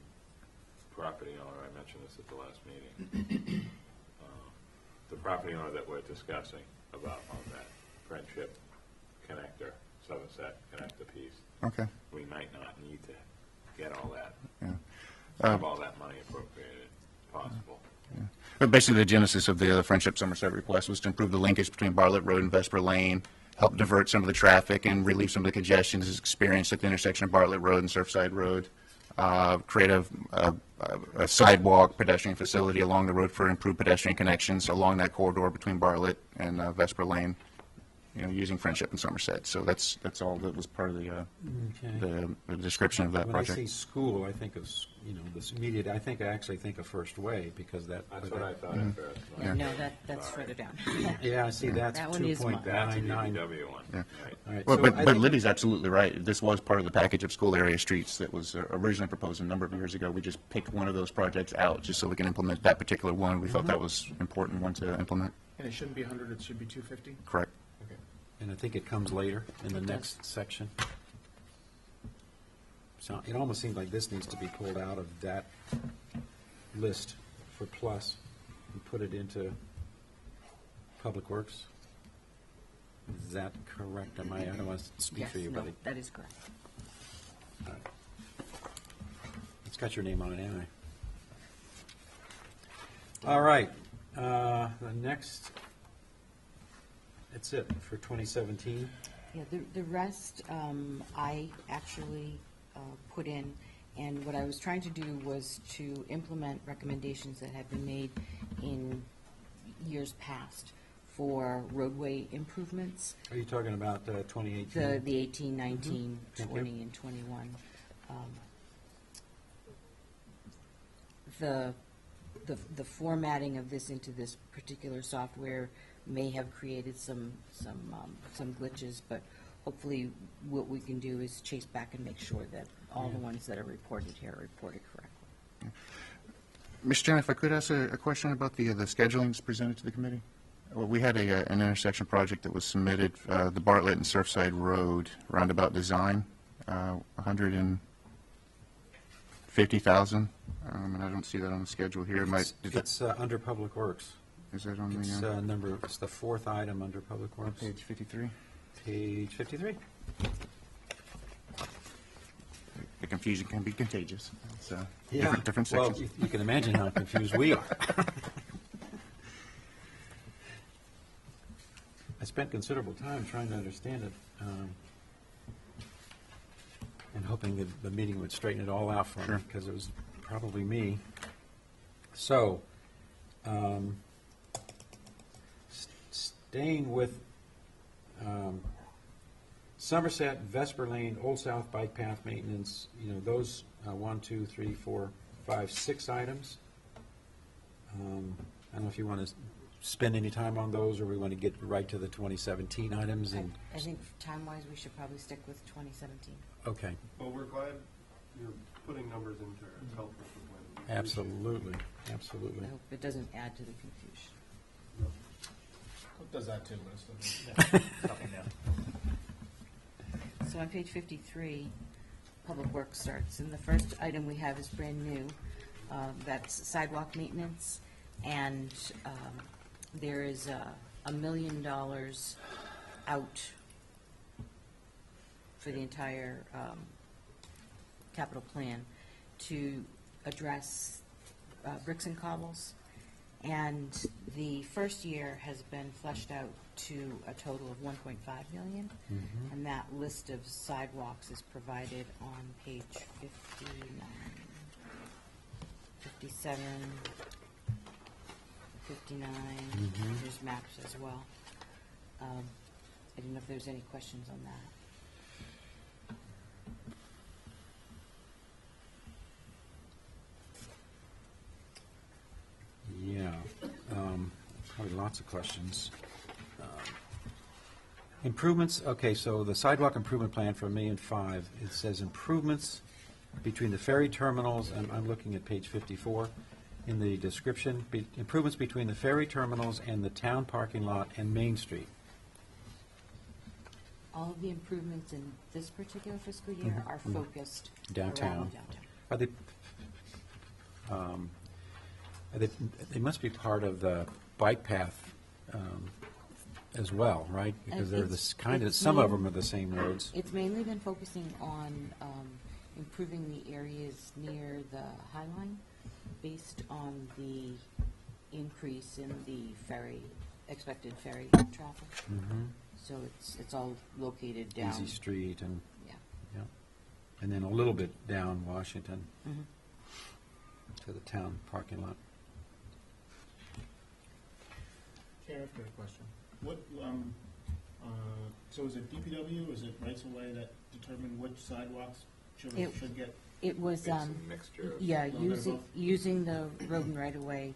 [SPEAKER 4] property owner, I mentioned this at the last meeting. The property owner that we're discussing about on that Friendship connector, Somerset connector piece,
[SPEAKER 8] Okay.
[SPEAKER 4] we might not need to get all that,
[SPEAKER 8] Yeah.
[SPEAKER 4] have all that money appropriated, possible.
[SPEAKER 8] But basically, the genesis of the Friendship Somerset request was to improve the linkage between Bartlett Road and Vesper Lane, help divert some of the traffic and relieve some of the congestion that's experienced at the intersection of Bartlett Road and Surfside Road, create a sidewalk pedestrian facility along the road for improved pedestrian connections along that corridor between Bartlett and Vesper Lane, using Friendship and Somerset. So that's all that was part of the description of that
[SPEAKER 1] when I
[SPEAKER 8] project.
[SPEAKER 1] see school, I think of, this immediate, I actually think of First Way, because
[SPEAKER 4] That's what I thought at first.
[SPEAKER 8] Yeah.
[SPEAKER 6] No, that's further down.
[SPEAKER 1] Yeah, I see, that's
[SPEAKER 6] That one is mine.
[SPEAKER 4] That's a
[SPEAKER 1] 2.99.
[SPEAKER 4] DPW one.
[SPEAKER 8] Yeah.
[SPEAKER 4] Right.
[SPEAKER 1] All right,
[SPEAKER 8] Well,
[SPEAKER 1] so
[SPEAKER 8] but
[SPEAKER 1] I
[SPEAKER 8] but
[SPEAKER 1] think-
[SPEAKER 8] Libby's absolutely right. This was part of the package of school area streets that was originally proposed a number of years ago. We just picked one of those projects out just so we can implement that particular one. We thought that was an important one to implement.
[SPEAKER 10] And it shouldn't be 100, it should be 250?
[SPEAKER 8] Correct.
[SPEAKER 10] Okay.
[SPEAKER 1] And I think it comes later in the
[SPEAKER 6] It does.
[SPEAKER 1] next section. So it almost seems like this needs to be pulled out of that list for plus and put it into Public Works. Is that correct? I don't want to speak
[SPEAKER 6] Yes,
[SPEAKER 1] for you,
[SPEAKER 6] no,
[SPEAKER 1] buddy.
[SPEAKER 6] that is correct.
[SPEAKER 1] got your name on it anyway. All right, the next, that's it for 2017.
[SPEAKER 6] Yeah, the rest, I actually put in, and what I was trying to do was to implement recommendations that had been made in years past for roadway improvements,
[SPEAKER 1] Are you talking about 2018?
[SPEAKER 6] the 18, 19,
[SPEAKER 1] Thank you.
[SPEAKER 6] 20, and 21. The formatting of this into this particular software may have created some glitches, but hopefully what we can do is chase back and make sure that all the ones that are reported here are reported correctly.
[SPEAKER 8] Mr. Chairman, if I could ask a question about the schedulings presented to the committee? Well, we had an intersection project that was submitted, the Bartlett and Surfside Road roundabout design, 150,000, and I don't see that on the schedule here.
[SPEAKER 1] It's under Public Works.
[SPEAKER 8] Is that on
[SPEAKER 1] It's
[SPEAKER 8] the
[SPEAKER 1] it's the fourth item under Public Works.
[SPEAKER 8] page 53?
[SPEAKER 1] Page 53.
[SPEAKER 8] The confusion can be contagious. It's
[SPEAKER 1] Yeah.
[SPEAKER 8] different
[SPEAKER 1] Well,
[SPEAKER 8] sections.
[SPEAKER 1] you can imagine how confused we are. I spent considerable time trying to understand it, and hoping that the meeting would straighten it all out for me,
[SPEAKER 8] Sure.
[SPEAKER 1] because it was probably me. So, staying with Somerset, Vesper Lane, Old South Bike Path Maintenance, those 1, 2, 3, 4, 5, 6 items. I don't know if you want to spend any time on those, or we want to get right to the 2017 items. And
[SPEAKER 6] I think time-wise, we should probably stick with 2017.
[SPEAKER 1] okay,
[SPEAKER 9] Well, we're glad you're putting numbers in to help us with when.
[SPEAKER 1] absolutely, absolutely.
[SPEAKER 6] I hope it doesn't add to the confusion.
[SPEAKER 10] It does that too, but it's
[SPEAKER 5] Nothing now.
[SPEAKER 6] So on page 53, Public Works starts, and the first item we have is brand new. That's sidewalk maintenance, and there is $1 million out for the entire capital plan to address bricks and cobbles. And the first year has been fleshed out to a total of 1.5 million.
[SPEAKER 1] Mhm.
[SPEAKER 6] And that list of sidewalks is provided on page 59, 57, 59.
[SPEAKER 1] Mhm.
[SPEAKER 6] There's maps as well. I didn't know if there's any questions on that.
[SPEAKER 1] Yeah, probably lots of questions. Improvements, okay, so the sidewalk improvement plan for $1.5 million, it says improvements between the ferry terminals, and I'm looking at page 54, in the description, improvements between the ferry terminals and the town parking lot and Main Street.
[SPEAKER 6] All of the improvements in this particular fiscal year are focused
[SPEAKER 1] Downtown.
[SPEAKER 6] around downtown.
[SPEAKER 1] Are they, they must be part of the bike path as well, right? Because they're
[SPEAKER 6] It's-
[SPEAKER 1] some of them are the same roads.
[SPEAKER 6] It's mainly been focusing on improving the areas near the High Line based on the increase in the expected ferry traffic.
[SPEAKER 1] Mhm.
[SPEAKER 6] So it's all located down.
[SPEAKER 1] Easy Street and,
[SPEAKER 6] Yeah.
[SPEAKER 1] yeah, and then a little bit down Washington
[SPEAKER 6] Mhm.
[SPEAKER 1] to the town parking lot.
[SPEAKER 10] Chair, I've got a question. What, so is it DPW, is it rights of way that determine which sidewalks should get?
[SPEAKER 6] It was,
[SPEAKER 4] It's a mixture of.
[SPEAKER 6] yeah,
[SPEAKER 10] little bit of both?
[SPEAKER 6] using the road and right-of-way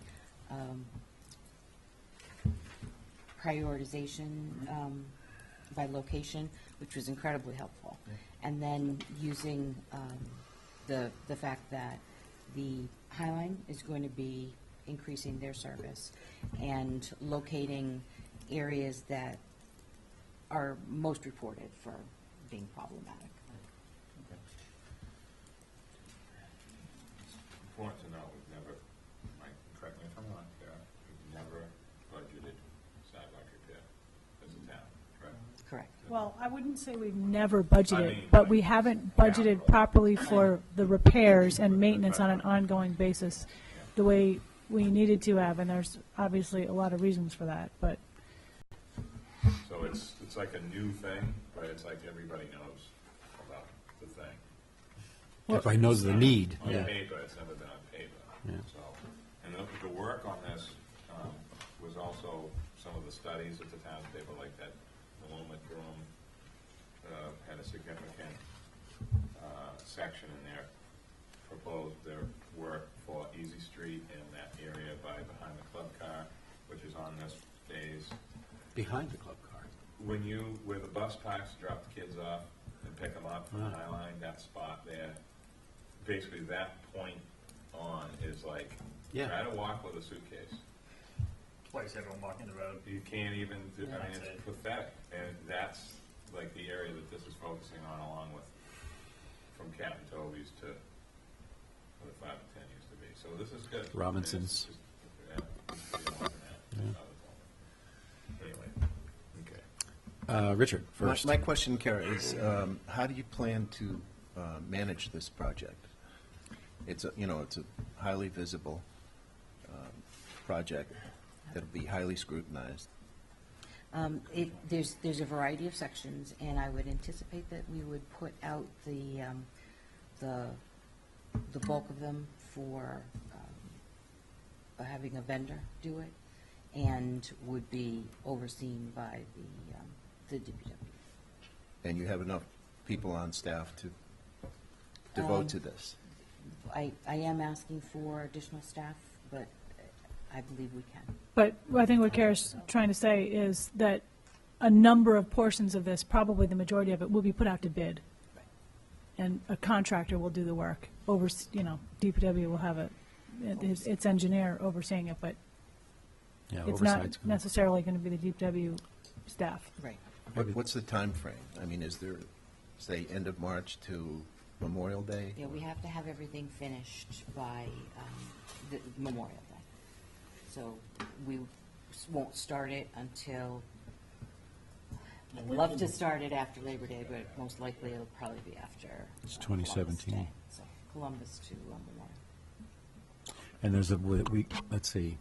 [SPEAKER 6] prioritization by location, which was incredibly helpful. And then using the fact that the High Line is going to be increasing their service and locating areas that are most reported for being problematic.
[SPEAKER 4] Important to know, we've never, Mike, correct me if I'm wrong, Kara, we've never budgeted sidewalk repair as a town, correct?
[SPEAKER 6] Correct.
[SPEAKER 3] Well, I wouldn't say we've never budgeted,
[SPEAKER 4] I mean,
[SPEAKER 3] but we haven't budgeted properly for the repairs and maintenance on an ongoing basis the way we needed to have, and there's obviously a lot of reasons for that, but
[SPEAKER 4] So it's like a new thing, but it's like everybody knows about the thing.
[SPEAKER 1] Everybody knows the need,
[SPEAKER 4] On
[SPEAKER 1] yeah.
[SPEAKER 4] paper, it's never been on paper.
[SPEAKER 1] Yeah.
[SPEAKER 4] So, and the work on this was also some of the studies at the townspeople, like that Maloma Jerome had a significant section in there, proposed their work for Easy Street in that area behind the club car, which is on this phase.
[SPEAKER 1] Behind the club car.
[SPEAKER 4] Where the bus parks drop the kids off and pick them up from the High Line, that spot there, basically that point on is like,
[SPEAKER 1] Yeah.
[SPEAKER 4] try to walk with a suitcase.
[SPEAKER 5] Twice everyone walking the road.
[SPEAKER 4] You can't even, I mean,
[SPEAKER 5] That's
[SPEAKER 4] it's
[SPEAKER 5] it.
[SPEAKER 4] pathetic, and that's like the area that this is focusing on, along with from Captain Toby's to where the 5 and 10 used to be, so this is good.
[SPEAKER 1] Robinson's.
[SPEAKER 4] Anyway, okay.
[SPEAKER 1] Richard, first.
[SPEAKER 2] My question, Kara, is how do you plan to manage this project? It's a highly visible project that'll be highly scrutinized.
[SPEAKER 6] There's a variety of sections, and I would anticipate that we would put out the bulk of them for having a vendor do it, and would be overseen by the DPW.
[SPEAKER 2] And you have enough people on staff to devote to this?
[SPEAKER 6] I am asking for additional staff, but I believe we can.
[SPEAKER 3] But I think what Kara's trying to say is that a number of portions of this, probably the majority of it, will be put out to bid. And a contractor will do the work. DPW will have its engineer overseeing it, but
[SPEAKER 1] Yeah,
[SPEAKER 3] it's not
[SPEAKER 1] oversight's good.
[SPEAKER 3] necessarily going to be the DPW staff.
[SPEAKER 6] Right.
[SPEAKER 2] What's the time frame? I mean, is there, say, end of March to Memorial Day?
[SPEAKER 6] Yeah, we have to have everything finished by the Memorial Day. So we won't start it until, I'd love to start it after Labor Day, but most likely it'll probably be after.
[SPEAKER 1] It's
[SPEAKER 6] Columbus
[SPEAKER 1] 2017.
[SPEAKER 6] Day. So Columbus to Memorial.
[SPEAKER 1] And there's let's see,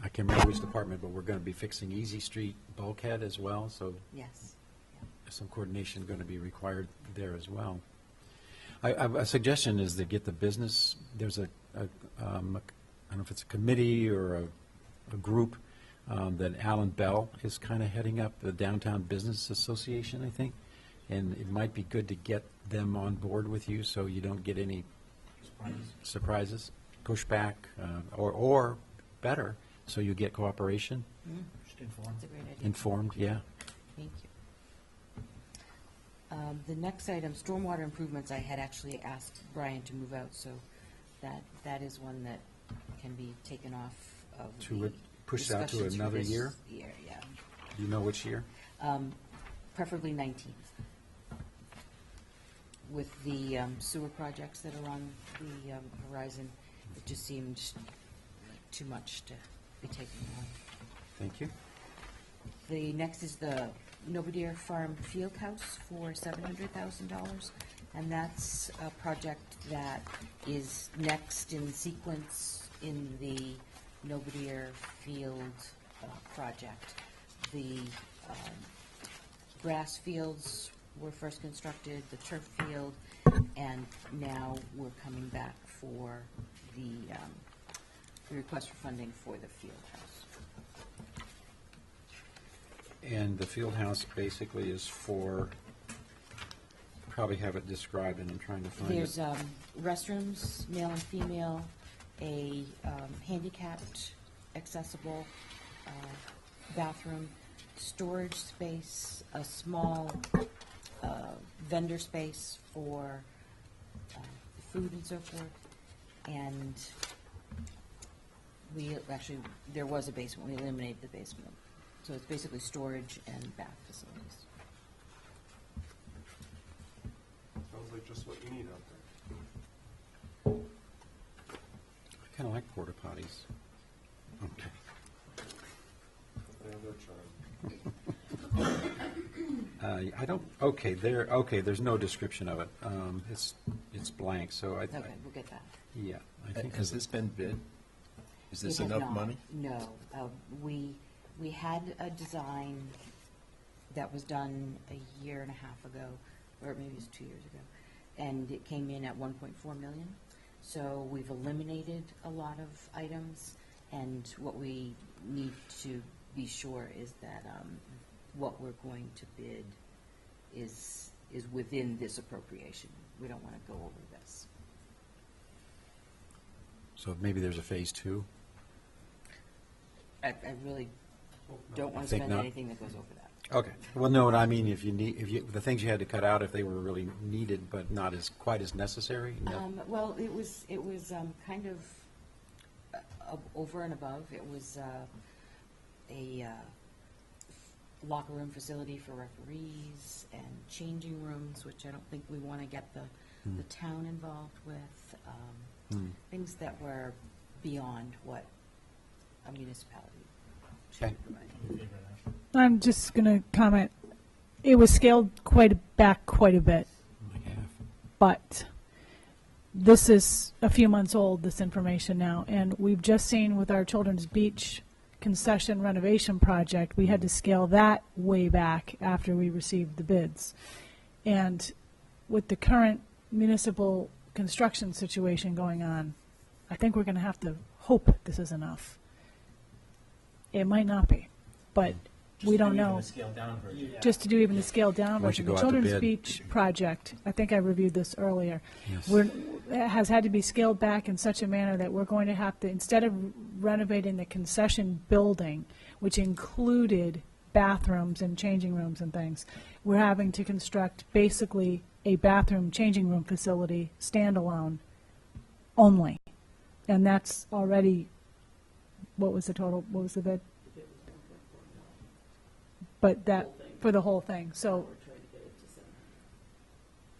[SPEAKER 1] I can't remember which department, but we're going to be fixing Easy Street bulkhead as well, so
[SPEAKER 6] Yes.
[SPEAKER 1] some coordination going to be required there as well. A suggestion is to get the business, there's I don't know if it's a committee or a group that Alan Bell is kind of heading up, the Downtown Business Association, I think. And it might be good to get them on board with you so you don't get any surprises, pushback, or better, so you get cooperation,
[SPEAKER 5] Just informed.
[SPEAKER 6] That's a great idea.
[SPEAKER 1] informed, yeah.
[SPEAKER 6] Thank you. The next item, stormwater improvements, I had actually asked Brian to move out, so that is one that can be taken off of
[SPEAKER 1] To
[SPEAKER 6] the
[SPEAKER 1] push out to
[SPEAKER 6] discussions for
[SPEAKER 1] another
[SPEAKER 6] this
[SPEAKER 1] year?
[SPEAKER 6] year, yeah.
[SPEAKER 1] Do you know which year?
[SPEAKER 6] Preferably 19th. With the sewer projects that are on the horizon, it just seemed like too much to be taken on.
[SPEAKER 1] Thank you.
[SPEAKER 6] The next is the Nobodere Farm Field House for $700,000, and that's a project that is next in sequence in the Nobodere Field project. The grass fields were first constructed, the turf field, and now we're coming back for the request for funding for the field house.
[SPEAKER 1] And the field house basically is for, probably have it described, and I'm trying to find it.
[SPEAKER 6] There's restrooms, male and female, a handicapped accessible bathroom, storage space, a small vendor space for food and so forth, and there was a basement, we eliminated the basement. So it's basically storage and bath facilities.
[SPEAKER 9] Sounds like just what you need out there.
[SPEAKER 1] I kind of like porta potties. Okay.
[SPEAKER 9] They have their charm.
[SPEAKER 1] I don't, there's no description of it. It's blank, so I,
[SPEAKER 6] Okay, we'll get that.
[SPEAKER 1] yeah. I think
[SPEAKER 2] Has this been bid? Is this
[SPEAKER 6] We have
[SPEAKER 2] enough
[SPEAKER 6] not.
[SPEAKER 2] money?
[SPEAKER 6] No. We had a design that was done a year and a half ago, or maybe it was 2 years ago, and it came in at 1.4 million. So we've eliminated a lot of items, and what we need to be sure is that what we're going to bid is within this appropriation. We don't want to go over this.
[SPEAKER 1] So maybe there's a phase two?
[SPEAKER 6] I really don't want to
[SPEAKER 1] Think
[SPEAKER 6] spend
[SPEAKER 1] not?
[SPEAKER 6] anything that goes over that.
[SPEAKER 1] Okay. Well, no, what I mean, if the things you had to cut out, if they were really needed but not quite as necessary? No.
[SPEAKER 6] Well, it was kind of over and above. It was a locker room facility for referees and changing rooms, which I don't think we want to get the town involved with. Things that were beyond what a municipality should
[SPEAKER 1] Okay.
[SPEAKER 6] provide.
[SPEAKER 3] I'm just going to comment, it was scaled back quite a bit,
[SPEAKER 1] Like half.
[SPEAKER 3] but this is a few months old, this information now, and we've just seen with our Children's Beach concession renovation project, we had to scale that way back after we received the bids. And with the current municipal construction situation going on, I think we're going to have to hope this is enough. It might not be, but we don't know.
[SPEAKER 5] Scaled down version.
[SPEAKER 3] Just to do even the scaled down
[SPEAKER 1] Once you
[SPEAKER 3] version.
[SPEAKER 1] go
[SPEAKER 3] The
[SPEAKER 1] out to
[SPEAKER 3] Children's
[SPEAKER 1] bid.
[SPEAKER 3] Beach project, I think I reviewed this earlier,
[SPEAKER 1] Yes.
[SPEAKER 3] has had to be scaled back in such a manner that we're going to have to, instead of renovating the concession building, which included bathrooms and changing rooms and things, we're having to construct basically a bathroom changing room facility standalone only. And that's already, what was the bid? But that, for the whole thing, so,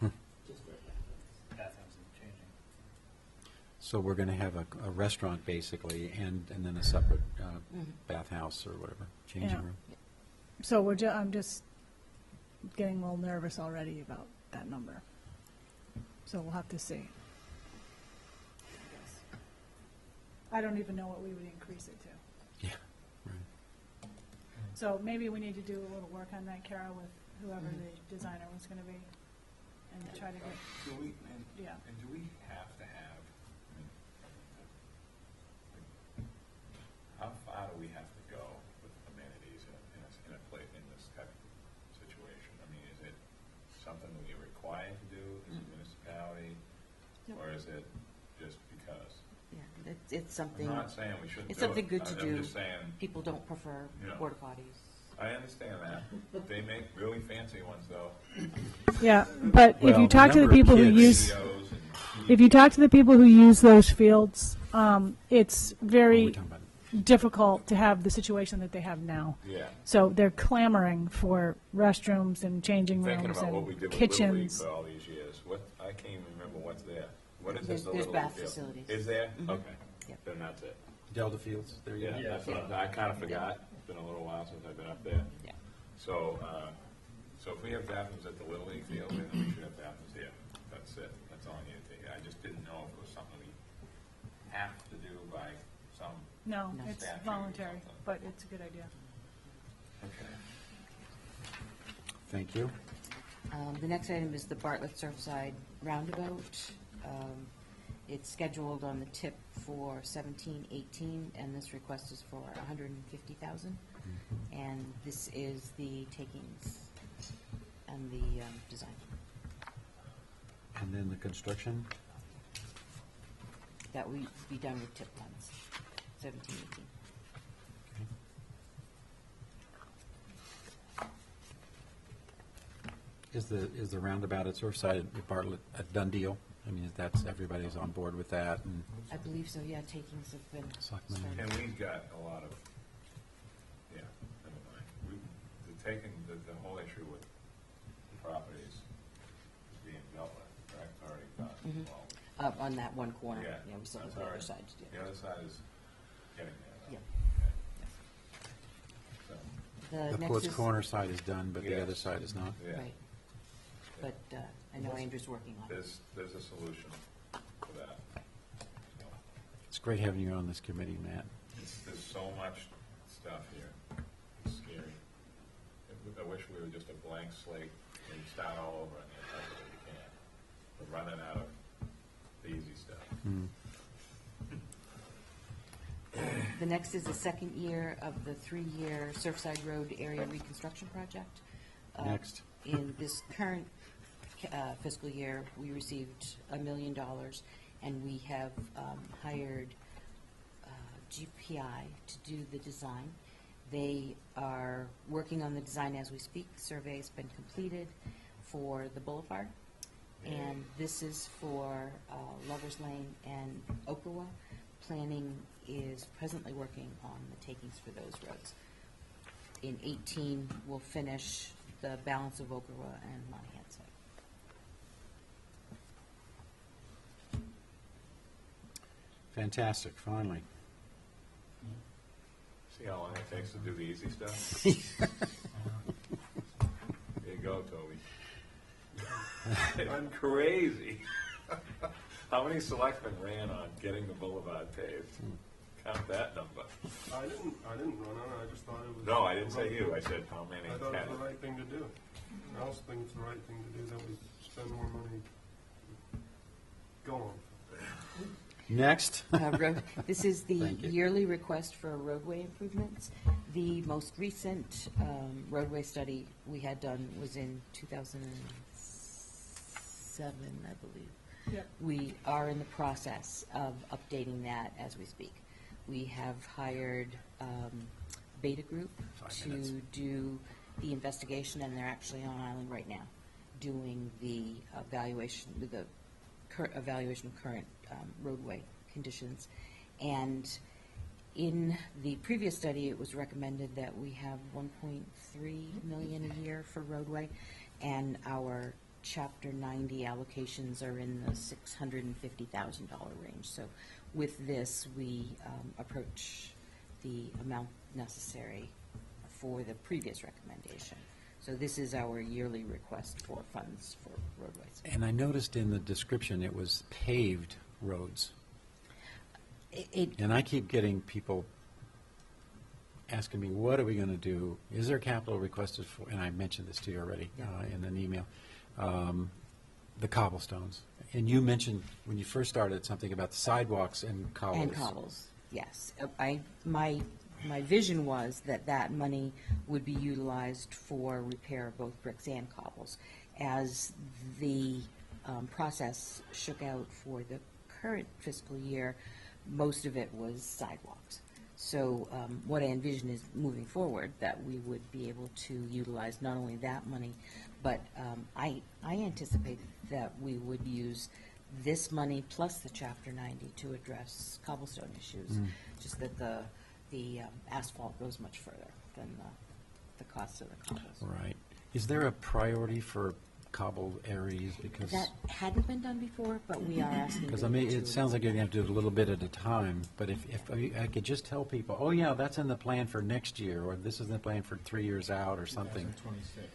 [SPEAKER 5] Bathrooms and changing.
[SPEAKER 1] So we're going to have a restaurant, basically, and then a separate bathhouse or whatever, changing
[SPEAKER 3] Yeah.
[SPEAKER 1] room.
[SPEAKER 3] so I'm just getting a little nervous already about that number. So we'll have to see. I don't even know what we would increase it to.
[SPEAKER 1] Yeah, right.
[SPEAKER 3] So maybe we need to do a little work on that, Kara, with whoever the designer was gonna be, and try to get,
[SPEAKER 4] Do we,
[SPEAKER 3] yeah.
[SPEAKER 4] and do we have to have, I mean, how far do we have to go with amenities in this type of situation? I mean, is it something we're required to do as a municipality,
[SPEAKER 3] Yep.
[SPEAKER 4] or is it just because?
[SPEAKER 6] Yeah, it's something,
[SPEAKER 4] I'm not saying we shouldn't do it.
[SPEAKER 6] it's something good to do.
[SPEAKER 4] I'm just saying,
[SPEAKER 6] People don't prefer
[SPEAKER 4] Yeah.
[SPEAKER 6] porta potties.
[SPEAKER 4] I understand that. They make really fancy ones, though.
[SPEAKER 3] Yeah, but if
[SPEAKER 1] Well,
[SPEAKER 3] you talk to the
[SPEAKER 1] number of
[SPEAKER 3] people who
[SPEAKER 1] kids-
[SPEAKER 3] use,
[SPEAKER 4] Videos and
[SPEAKER 3] if you talk to the people who use those fields, it's
[SPEAKER 1] What are we
[SPEAKER 3] very
[SPEAKER 1] talking about?
[SPEAKER 3] difficult to have the situation that they have now.
[SPEAKER 4] Yeah.
[SPEAKER 3] So they're clamoring for restrooms and changing
[SPEAKER 4] Thinking
[SPEAKER 3] rooms
[SPEAKER 4] about what we
[SPEAKER 3] and
[SPEAKER 4] did with Little League
[SPEAKER 3] kitchens.
[SPEAKER 4] for all these years, I can't even remember what's there. What is
[SPEAKER 6] There's-
[SPEAKER 4] this, the
[SPEAKER 6] there's
[SPEAKER 4] Little League
[SPEAKER 6] bath
[SPEAKER 4] field?
[SPEAKER 6] facilities.
[SPEAKER 4] Is there? Okay,
[SPEAKER 6] Yep.
[SPEAKER 4] then that's it.
[SPEAKER 1] Delta Fields, there you
[SPEAKER 4] Yeah,
[SPEAKER 1] go.
[SPEAKER 4] that's what I kind of forgot. It's been a little while since I've been up there.
[SPEAKER 6] Yeah.
[SPEAKER 4] So, so if we have bathrooms at the Little League field, then we should have bathrooms here. That's it. That's all I needed to hear. I just didn't know if it was something we have to do by some.
[SPEAKER 3] No,
[SPEAKER 6] No.
[SPEAKER 3] it's
[SPEAKER 4] Statute or
[SPEAKER 3] voluntary,
[SPEAKER 4] something.
[SPEAKER 3] but it's a good idea.
[SPEAKER 4] Okay.
[SPEAKER 1] Thank you.
[SPEAKER 6] The next item is the Bartlett Surfside Roundabout. It's scheduled on the tip for 17-18, and this request is for 150,000. And this is the takings and the design.
[SPEAKER 1] And then the construction?
[SPEAKER 6] That would be done with tip funds, 17-18.
[SPEAKER 1] Is the roundabout at Surfside at Bartlett a done deal? I mean, everybody's on board with that, and
[SPEAKER 6] I believe so, yeah, takings have been
[SPEAKER 1] Selectmen.
[SPEAKER 6] started.
[SPEAKER 4] And we've got a lot of, yeah, never mind. The whole issue with the properties is being dealt with, correct? Already done. Well,
[SPEAKER 6] On that one corner,
[SPEAKER 4] Yeah,
[SPEAKER 6] yeah, we still have
[SPEAKER 4] that's
[SPEAKER 6] the
[SPEAKER 4] all
[SPEAKER 6] other
[SPEAKER 4] right.
[SPEAKER 6] side to do.
[SPEAKER 4] The other side is getting there. though.
[SPEAKER 6] Yeah.
[SPEAKER 4] Okay. So,
[SPEAKER 1] The
[SPEAKER 6] next
[SPEAKER 1] Ports
[SPEAKER 6] is,
[SPEAKER 1] Corner side is done, but the
[SPEAKER 4] Yes.
[SPEAKER 1] other side is not.
[SPEAKER 4] Yeah.
[SPEAKER 6] right. But I know Andrew's working on it.
[SPEAKER 4] There's a solution for that. So,
[SPEAKER 1] It's great having you on this committee, Matt.
[SPEAKER 4] there's so much stuff here. It's scary. I wish we were just a blank slate and start all over on the entire that we can. We're running out of the easy stuff.
[SPEAKER 6] The next is the second year of the 3-year Surfside Road Area Reconstruction Project.
[SPEAKER 1] Next.
[SPEAKER 6] In this current fiscal year, we received $1 million, and we have hired GPI to do the design. They are working on the design as we speak. The survey's been completed for the boulevard, and this is for Lover's Lane and Okawa. Planning is presently working on the takings for those roads. In 18, we'll finish the balance of Okawa and Monahan side.
[SPEAKER 1] Fantastic, finally.
[SPEAKER 4] See how long it takes to do the easy stuff? There you go, Toby. I'm crazy. How many selectmen ran on getting the boulevard paved? Count that number.
[SPEAKER 9] I didn't run on it, I just thought it was.
[SPEAKER 4] No, I didn't say you, I said how many.
[SPEAKER 9] I thought it
[SPEAKER 4] Ten.
[SPEAKER 9] was the right thing to do. I also think it's the right thing to do, that we spend more money. Go on.
[SPEAKER 1] Next.
[SPEAKER 6] This is the
[SPEAKER 1] Thank you.
[SPEAKER 6] yearly request for roadway improvements. The most recent roadway study we had done was in 2007, I believe.
[SPEAKER 3] Yep.
[SPEAKER 6] We are in the process of updating that as we speak. We have hired Beta Group
[SPEAKER 1] 5 minutes.
[SPEAKER 6] to do the investigation, and they're actually on island right now, doing the evaluation, evaluation of current roadway conditions. And in the previous study, it was recommended that we have 1.3 million a year for roadway, and our Chapter 90 allocations are in the $650,000 range. So with this, we approach the amount necessary for the previous recommendation. So this is our yearly request for funds for roadways.
[SPEAKER 1] And I noticed in the description it was paved roads. And I keep getting people asking me, what are we going to do? Is there capital requested for, and I mentioned this to you already in an email, the cobblestones. And you mentioned when you first started something about the sidewalks and cobbles.
[SPEAKER 6] And cobbles, yes. My vision was that that money would be utilized for repair of both bricks and cobbles. As the process shook out for the current fiscal year, most of it was sidewalks. So what I envision is moving forward that we would be able to utilize not only that money, but I anticipate that we would use this money plus the Chapter 90 to address cobblestone issues. Just that the asphalt goes much further than the cost of the cobbles.
[SPEAKER 1] Right. Is there a priority for cobble areas? Because
[SPEAKER 6] That hadn't been done before, but we are asking.
[SPEAKER 1] I mean, it sounds like you're going to have to do it a little bit at a time, but if I could just tell people, oh, yeah, that's in the plan for next year, or this is in the plan for 3 years out, or something.
[SPEAKER 10] 2026.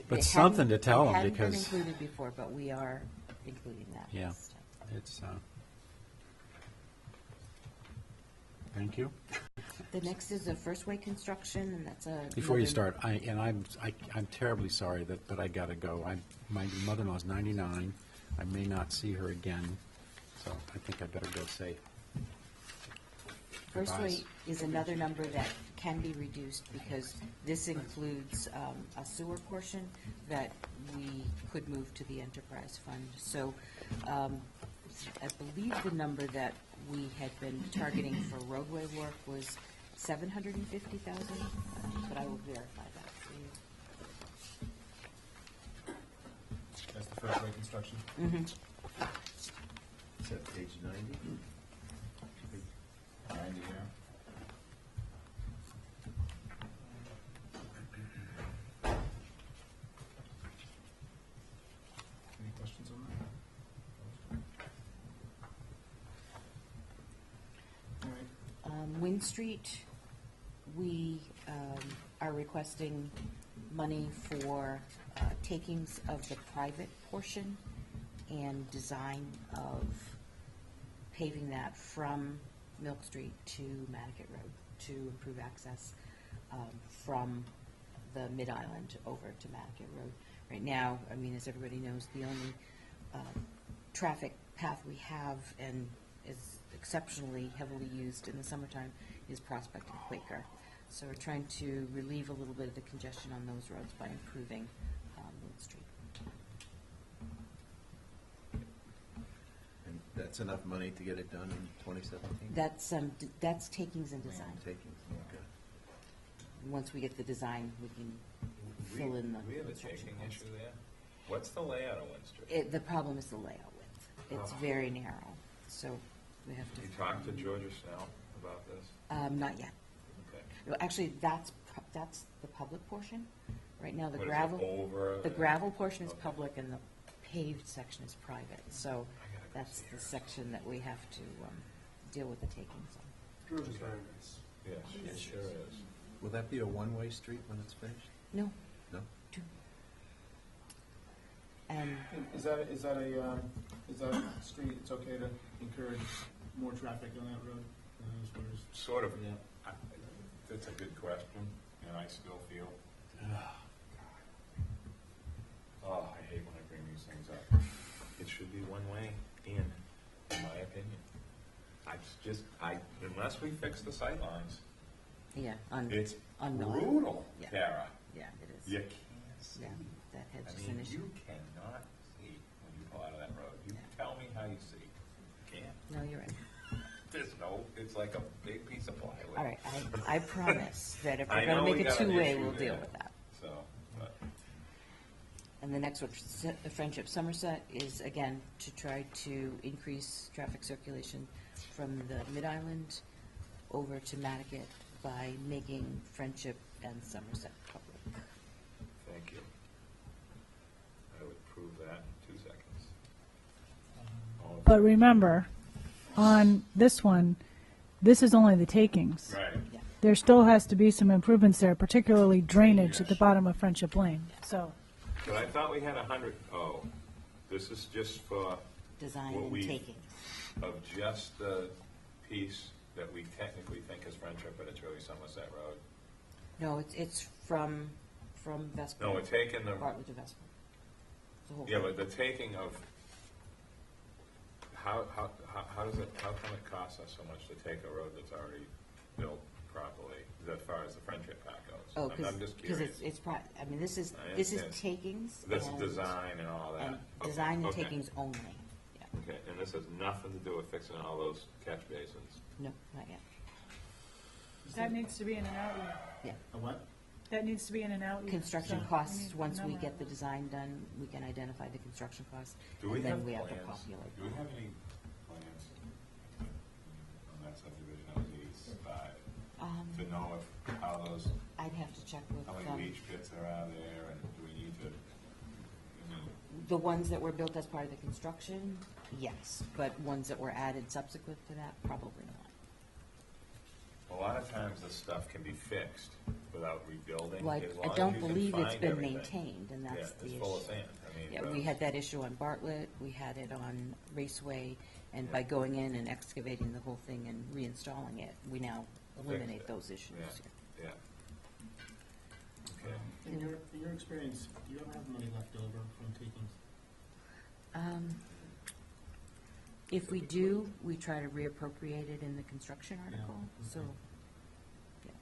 [SPEAKER 1] But something to tell them,
[SPEAKER 6] It hadn't
[SPEAKER 1] because-
[SPEAKER 6] been included before, but we are including that.
[SPEAKER 1] Yeah.
[SPEAKER 6] this time.
[SPEAKER 1] It's, thank you.
[SPEAKER 6] The next is the First Way construction, and that's a.
[SPEAKER 1] Before you start, I'm terribly sorry but I gotta go. My mother-in-law's 99. I may not see her again, so I think I better go say
[SPEAKER 6] First
[SPEAKER 1] goodbyes.
[SPEAKER 6] Way is another number that can be reduced because this includes a sewer portion that we could move to the enterprise fund. So I believe the number that we had been targeting for roadway work was 750,000, but I will verify that for you.
[SPEAKER 10] That's the first way construction.
[SPEAKER 2] Is that page 90?
[SPEAKER 4] 90, yeah.
[SPEAKER 10] Any questions on that? All right.
[SPEAKER 6] Wynn Street, We are requesting money for takings of the private portion and design of paving that from Milk Street to Nantucket Road to improve access from the Mid-Island over to Nantucket Road. Right now, I mean, as everybody knows, the only traffic path we have and is exceptionally heavily used in the summertime is Prospect and Quaker. So we're trying to relieve a little bit of the congestion on those roads by improving Main Street.
[SPEAKER 2] And that's enough money to get it done in 2017?
[SPEAKER 6] That's takings and design.
[SPEAKER 2] Takings, okay.
[SPEAKER 6] Once we get the design, we can fill in the
[SPEAKER 4] We have a
[SPEAKER 6] construction
[SPEAKER 4] taking
[SPEAKER 6] costs.
[SPEAKER 4] issue there? What's the layout of Wynn Street?
[SPEAKER 6] The problem is the layout width. It's very narrow, so we have to.
[SPEAKER 4] You talked to Georgia Snell about this?
[SPEAKER 6] Not yet.
[SPEAKER 4] Okay.
[SPEAKER 6] No, actually, that's the public portion. Right now, the
[SPEAKER 4] What is it,
[SPEAKER 6] gravel.
[SPEAKER 4] over
[SPEAKER 6] The
[SPEAKER 4] the-
[SPEAKER 6] gravel portion is
[SPEAKER 4] Okay.
[SPEAKER 6] public and the paved section is private, so
[SPEAKER 4] I gotta go
[SPEAKER 6] that's
[SPEAKER 4] see
[SPEAKER 6] the
[SPEAKER 4] her.
[SPEAKER 6] section that we have to deal with the takings on.
[SPEAKER 9] George is very nice.
[SPEAKER 4] Yes, it sure is.
[SPEAKER 2] Will that be a one-way street when it's finished?
[SPEAKER 6] No,
[SPEAKER 2] No?
[SPEAKER 6] two. And
[SPEAKER 10] Is that a street, it's okay to encourage more traffic on that road? As far as,
[SPEAKER 4] Sort of.
[SPEAKER 10] yeah.
[SPEAKER 4] That's a good question, and I still feel, oh, I hate when I bring these things up. It should be one way in my opinion. Unless we fix the sightlines,
[SPEAKER 6] yeah,
[SPEAKER 4] it's
[SPEAKER 6] on Miller.
[SPEAKER 4] brutal,
[SPEAKER 6] Yeah.
[SPEAKER 4] Tara.
[SPEAKER 6] Yeah, it is.
[SPEAKER 4] You can't see.
[SPEAKER 6] Yeah, that
[SPEAKER 4] I
[SPEAKER 6] hedge is
[SPEAKER 4] mean,
[SPEAKER 6] an issue.
[SPEAKER 4] you cannot see when you pull out of that road. You
[SPEAKER 6] Yeah.
[SPEAKER 4] tell me how you see. You can't.
[SPEAKER 6] No, you're right.
[SPEAKER 4] It's like a big piece of plywood.
[SPEAKER 6] All right, I promise that if
[SPEAKER 4] I
[SPEAKER 6] we're gonna
[SPEAKER 4] know
[SPEAKER 6] make
[SPEAKER 4] we
[SPEAKER 6] it
[SPEAKER 4] got an
[SPEAKER 6] two-way,
[SPEAKER 4] issue
[SPEAKER 6] we'll deal
[SPEAKER 4] there.
[SPEAKER 6] with that.
[SPEAKER 4] So, but,
[SPEAKER 6] And the next one, the Friendship Somerset, is again to try to increase traffic circulation from the Mid-Island over to Nantucket by making Friendship and Somerset public.
[SPEAKER 4] thank you. I would prove that in 2 seconds. All in
[SPEAKER 3] But
[SPEAKER 4] favor?
[SPEAKER 3] remember, on this one, this is only the takings.
[SPEAKER 4] Right.
[SPEAKER 6] Yeah.
[SPEAKER 3] There still has to be some improvements there, particularly drainage at the bottom of Friendship Lane. So,
[SPEAKER 4] But I thought we had 100. Oh, this is just for,
[SPEAKER 6] Design
[SPEAKER 4] What
[SPEAKER 6] and
[SPEAKER 4] we-
[SPEAKER 6] taking.
[SPEAKER 4] of just the piece that we technically think is Friendship, but it's really Somerset Road.
[SPEAKER 6] No, it's from Vesper.
[SPEAKER 4] No, we're taking the,
[SPEAKER 6] Bartlett to Vesper. The whole
[SPEAKER 4] yeah,
[SPEAKER 6] thing.
[SPEAKER 4] but the taking of, how does it, how come it costs us so much to take a road that's already built properly, as far as the Friendship Path goes?
[SPEAKER 6] Oh,
[SPEAKER 4] I'm just
[SPEAKER 6] because
[SPEAKER 4] curious.
[SPEAKER 6] it's, I mean, this is
[SPEAKER 4] I
[SPEAKER 6] takings.
[SPEAKER 4] This is
[SPEAKER 6] and-
[SPEAKER 4] design and all that.
[SPEAKER 6] And
[SPEAKER 4] Okay,
[SPEAKER 6] design and
[SPEAKER 4] okay.
[SPEAKER 6] takings only. Yeah,
[SPEAKER 4] Okay, and this has nothing to do with fixing all those catch basins?
[SPEAKER 6] no, not yet.
[SPEAKER 3] that needs to be in and out year.
[SPEAKER 6] Yeah.
[SPEAKER 10] A what?
[SPEAKER 3] That needs to be in and out year.
[SPEAKER 6] Construction
[SPEAKER 3] So,
[SPEAKER 6] costs,
[SPEAKER 3] we need
[SPEAKER 6] once we
[SPEAKER 3] number
[SPEAKER 6] get
[SPEAKER 3] on
[SPEAKER 6] the
[SPEAKER 3] that.
[SPEAKER 6] design done, we can identify the construction costs,
[SPEAKER 4] Do we
[SPEAKER 6] and
[SPEAKER 4] have
[SPEAKER 6] then we have to
[SPEAKER 4] plans?
[SPEAKER 6] populate.
[SPEAKER 4] Do we have any plans on that subdivision of these five, to know if, how those,
[SPEAKER 6] I'd have to check with,
[SPEAKER 4] how many leach pits are out there, and do we need to, I mean,
[SPEAKER 6] the ones that were built as part of the construction, yes, but ones that were added subsequent to that, probably not.
[SPEAKER 4] a lot of times this stuff can be fixed without rebuilding,
[SPEAKER 6] Like,
[SPEAKER 4] as
[SPEAKER 6] I
[SPEAKER 4] long as
[SPEAKER 6] don't
[SPEAKER 4] you can
[SPEAKER 6] believe it's
[SPEAKER 4] find
[SPEAKER 6] been
[SPEAKER 4] everything.
[SPEAKER 6] maintained, and that's the
[SPEAKER 4] Yeah,
[SPEAKER 6] issue.
[SPEAKER 4] it's full of sand, I mean.
[SPEAKER 6] Yeah, we had that issue on Bartlett, we had it on Raceway, and by going in and excavating the whole thing and reinstalling it, we now eliminate
[SPEAKER 4] it.
[SPEAKER 6] those issues.
[SPEAKER 4] Yeah. Okay.
[SPEAKER 10] In your experience, do you ever have money left over from takings?
[SPEAKER 6] If we do, we try to reappropriate it in the construction article,
[SPEAKER 10] okay.
[SPEAKER 6] so, yeah.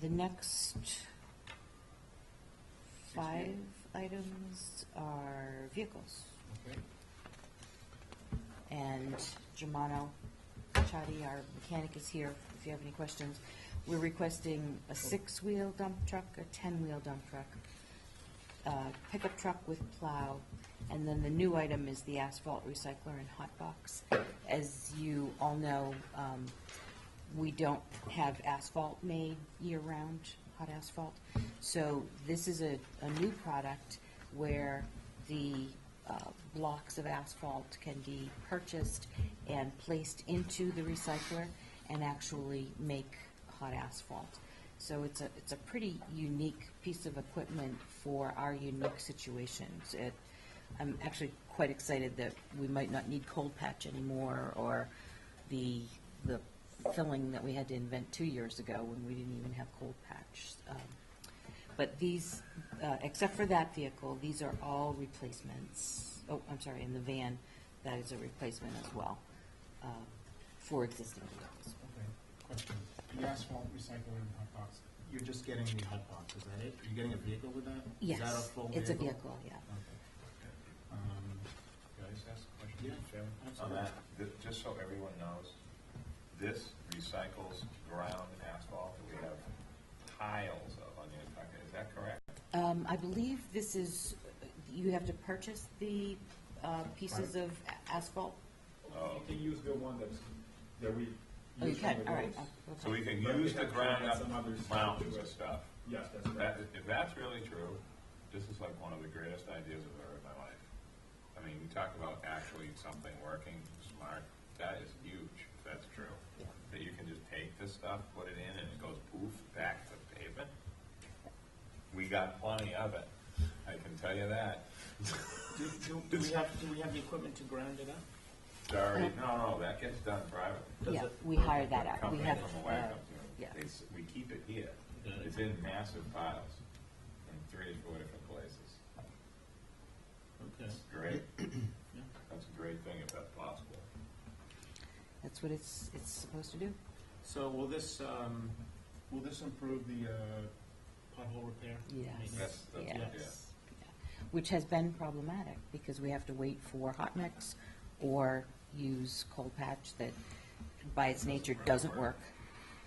[SPEAKER 6] The next 5 items are vehicles.
[SPEAKER 10] Okay.
[SPEAKER 6] And Germano Chadi, our mechanic, is here if you have any questions. We're requesting a 6-wheel dump truck, a 10-wheel dump truck, pickup truck with plow, and then the new item is the asphalt recycler and hot box. As you all know, we don't have asphalt made year-round, hot asphalt. So this is a new product where the blocks of asphalt can be purchased and placed into the recycler and actually make hot asphalt. So it's a pretty unique piece of equipment for our unique situations. I'm actually quite excited that we might not need cold patch anymore, or the filling that we had to invent 2 years ago when we didn't even have cold patch. But these, except for that vehicle, these are all replacements. Oh, I'm sorry, in the van, that is a replacement as well for existing vehicles.
[SPEAKER 10] Okay, question. The asphalt recycling hot box, you're just getting the hot box, is that it? Are you getting a vehicle with that?
[SPEAKER 6] Yes,
[SPEAKER 10] Is that a full
[SPEAKER 6] it's a vehicle, yeah.
[SPEAKER 10] Okay.
[SPEAKER 4] Can I just ask a question?
[SPEAKER 10] Yeah, sure.
[SPEAKER 4] On
[SPEAKER 10] Absolutely.
[SPEAKER 4] that, just so everyone knows, this recycles ground asphalt that we have piles of on Nantucket, is that correct?
[SPEAKER 6] I believe this is, you have to purchase the pieces of asphalt.
[SPEAKER 4] Oh.
[SPEAKER 11] You can use the one that we
[SPEAKER 6] Oh, you
[SPEAKER 11] use
[SPEAKER 6] can,
[SPEAKER 11] from the
[SPEAKER 6] all right.
[SPEAKER 11] roads.
[SPEAKER 4] So we can
[SPEAKER 11] But
[SPEAKER 4] use
[SPEAKER 11] we
[SPEAKER 4] the
[SPEAKER 11] have
[SPEAKER 4] ground
[SPEAKER 11] tried
[SPEAKER 4] up
[SPEAKER 11] some other stuff
[SPEAKER 4] mountains
[SPEAKER 11] to
[SPEAKER 4] and
[SPEAKER 11] it.
[SPEAKER 4] stuff.
[SPEAKER 11] Yes, that's correct.
[SPEAKER 4] If that's really true, this is like one of the greatest ideas I've ever heard in my life. I mean, you talk about actually something working smart, that is huge, if that's true. That you can just take this stuff, put it in, and it goes poof, back to the pavement. We got plenty of it, I can tell you that.
[SPEAKER 10] Do we have the equipment to grind it up?
[SPEAKER 4] Sorry, no, that gets done privately.
[SPEAKER 6] Yeah, we hire that out. We
[SPEAKER 4] Company
[SPEAKER 6] have,
[SPEAKER 4] from Hawaii comes in,
[SPEAKER 6] yeah.
[SPEAKER 4] we keep it here.
[SPEAKER 10] Got it.
[SPEAKER 4] It's in massive piles in 3 or 4 different places.
[SPEAKER 10] Okay.
[SPEAKER 4] It's great.
[SPEAKER 10] Yeah.
[SPEAKER 4] That's a great thing if that's possible.
[SPEAKER 6] that's what it's supposed to do.
[SPEAKER 10] So will this improve the pothole repair?
[SPEAKER 6] Yes.
[SPEAKER 10] Maintenance?
[SPEAKER 4] That's
[SPEAKER 6] Yes.
[SPEAKER 4] good, yeah.
[SPEAKER 6] Yeah. Which has been problematic, because we have to wait for hot mix or use cold patch that by its nature doesn't work.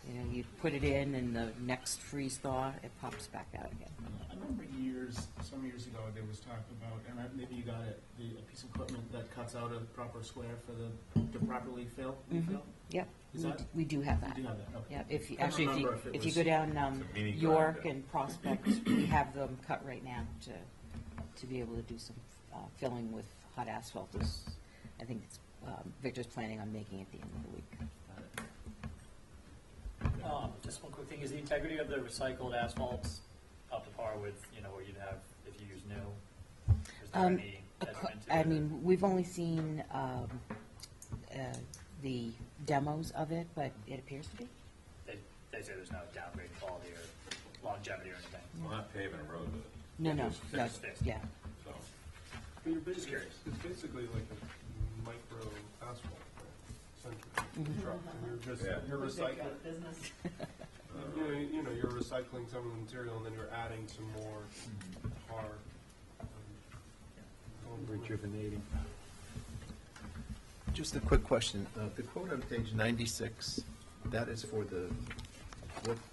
[SPEAKER 6] You know, you put it in and the next freeze thaw, it pops back out again.
[SPEAKER 10] I remember some years ago, there was talk about, and maybe you got it, a piece of equipment that cuts out a proper square for to properly refill?
[SPEAKER 6] Yep,
[SPEAKER 10] Is that-
[SPEAKER 6] we do have that.
[SPEAKER 10] You do have that, okay.
[SPEAKER 6] Yeah, if you,
[SPEAKER 10] I don't
[SPEAKER 6] actually,
[SPEAKER 10] remember if it
[SPEAKER 6] if you
[SPEAKER 10] was-
[SPEAKER 6] go down
[SPEAKER 4] It's a mini
[SPEAKER 6] York
[SPEAKER 4] grinder.
[SPEAKER 6] and Prospect, we have them cut right now to be able to do some filling with hot asphalt. I think it's, Victor's planning on making it the end of the week.
[SPEAKER 5] Just one quick thing, is the integrity of the recycled asphalts up to par with, what you'd have if you use new? Is there any detriment to
[SPEAKER 6] I
[SPEAKER 5] it?
[SPEAKER 6] mean, we've only seen the demos of it, but it appears to be.
[SPEAKER 5] They say there's no downgrade in quality or longevity or anything.
[SPEAKER 4] We're not paving a road with it.
[SPEAKER 6] No,
[SPEAKER 4] Just
[SPEAKER 6] no,
[SPEAKER 4] fixed.
[SPEAKER 6] yeah.
[SPEAKER 4] So,
[SPEAKER 9] But you're
[SPEAKER 5] Just curious.
[SPEAKER 9] it's basically like a micro asphalt, essentially. Truck. And you're recycling. You're recycling some of the material, and then you're adding some more hard.
[SPEAKER 1] Rejuvenating.
[SPEAKER 2] Just a quick question. The quote on page 96, that is for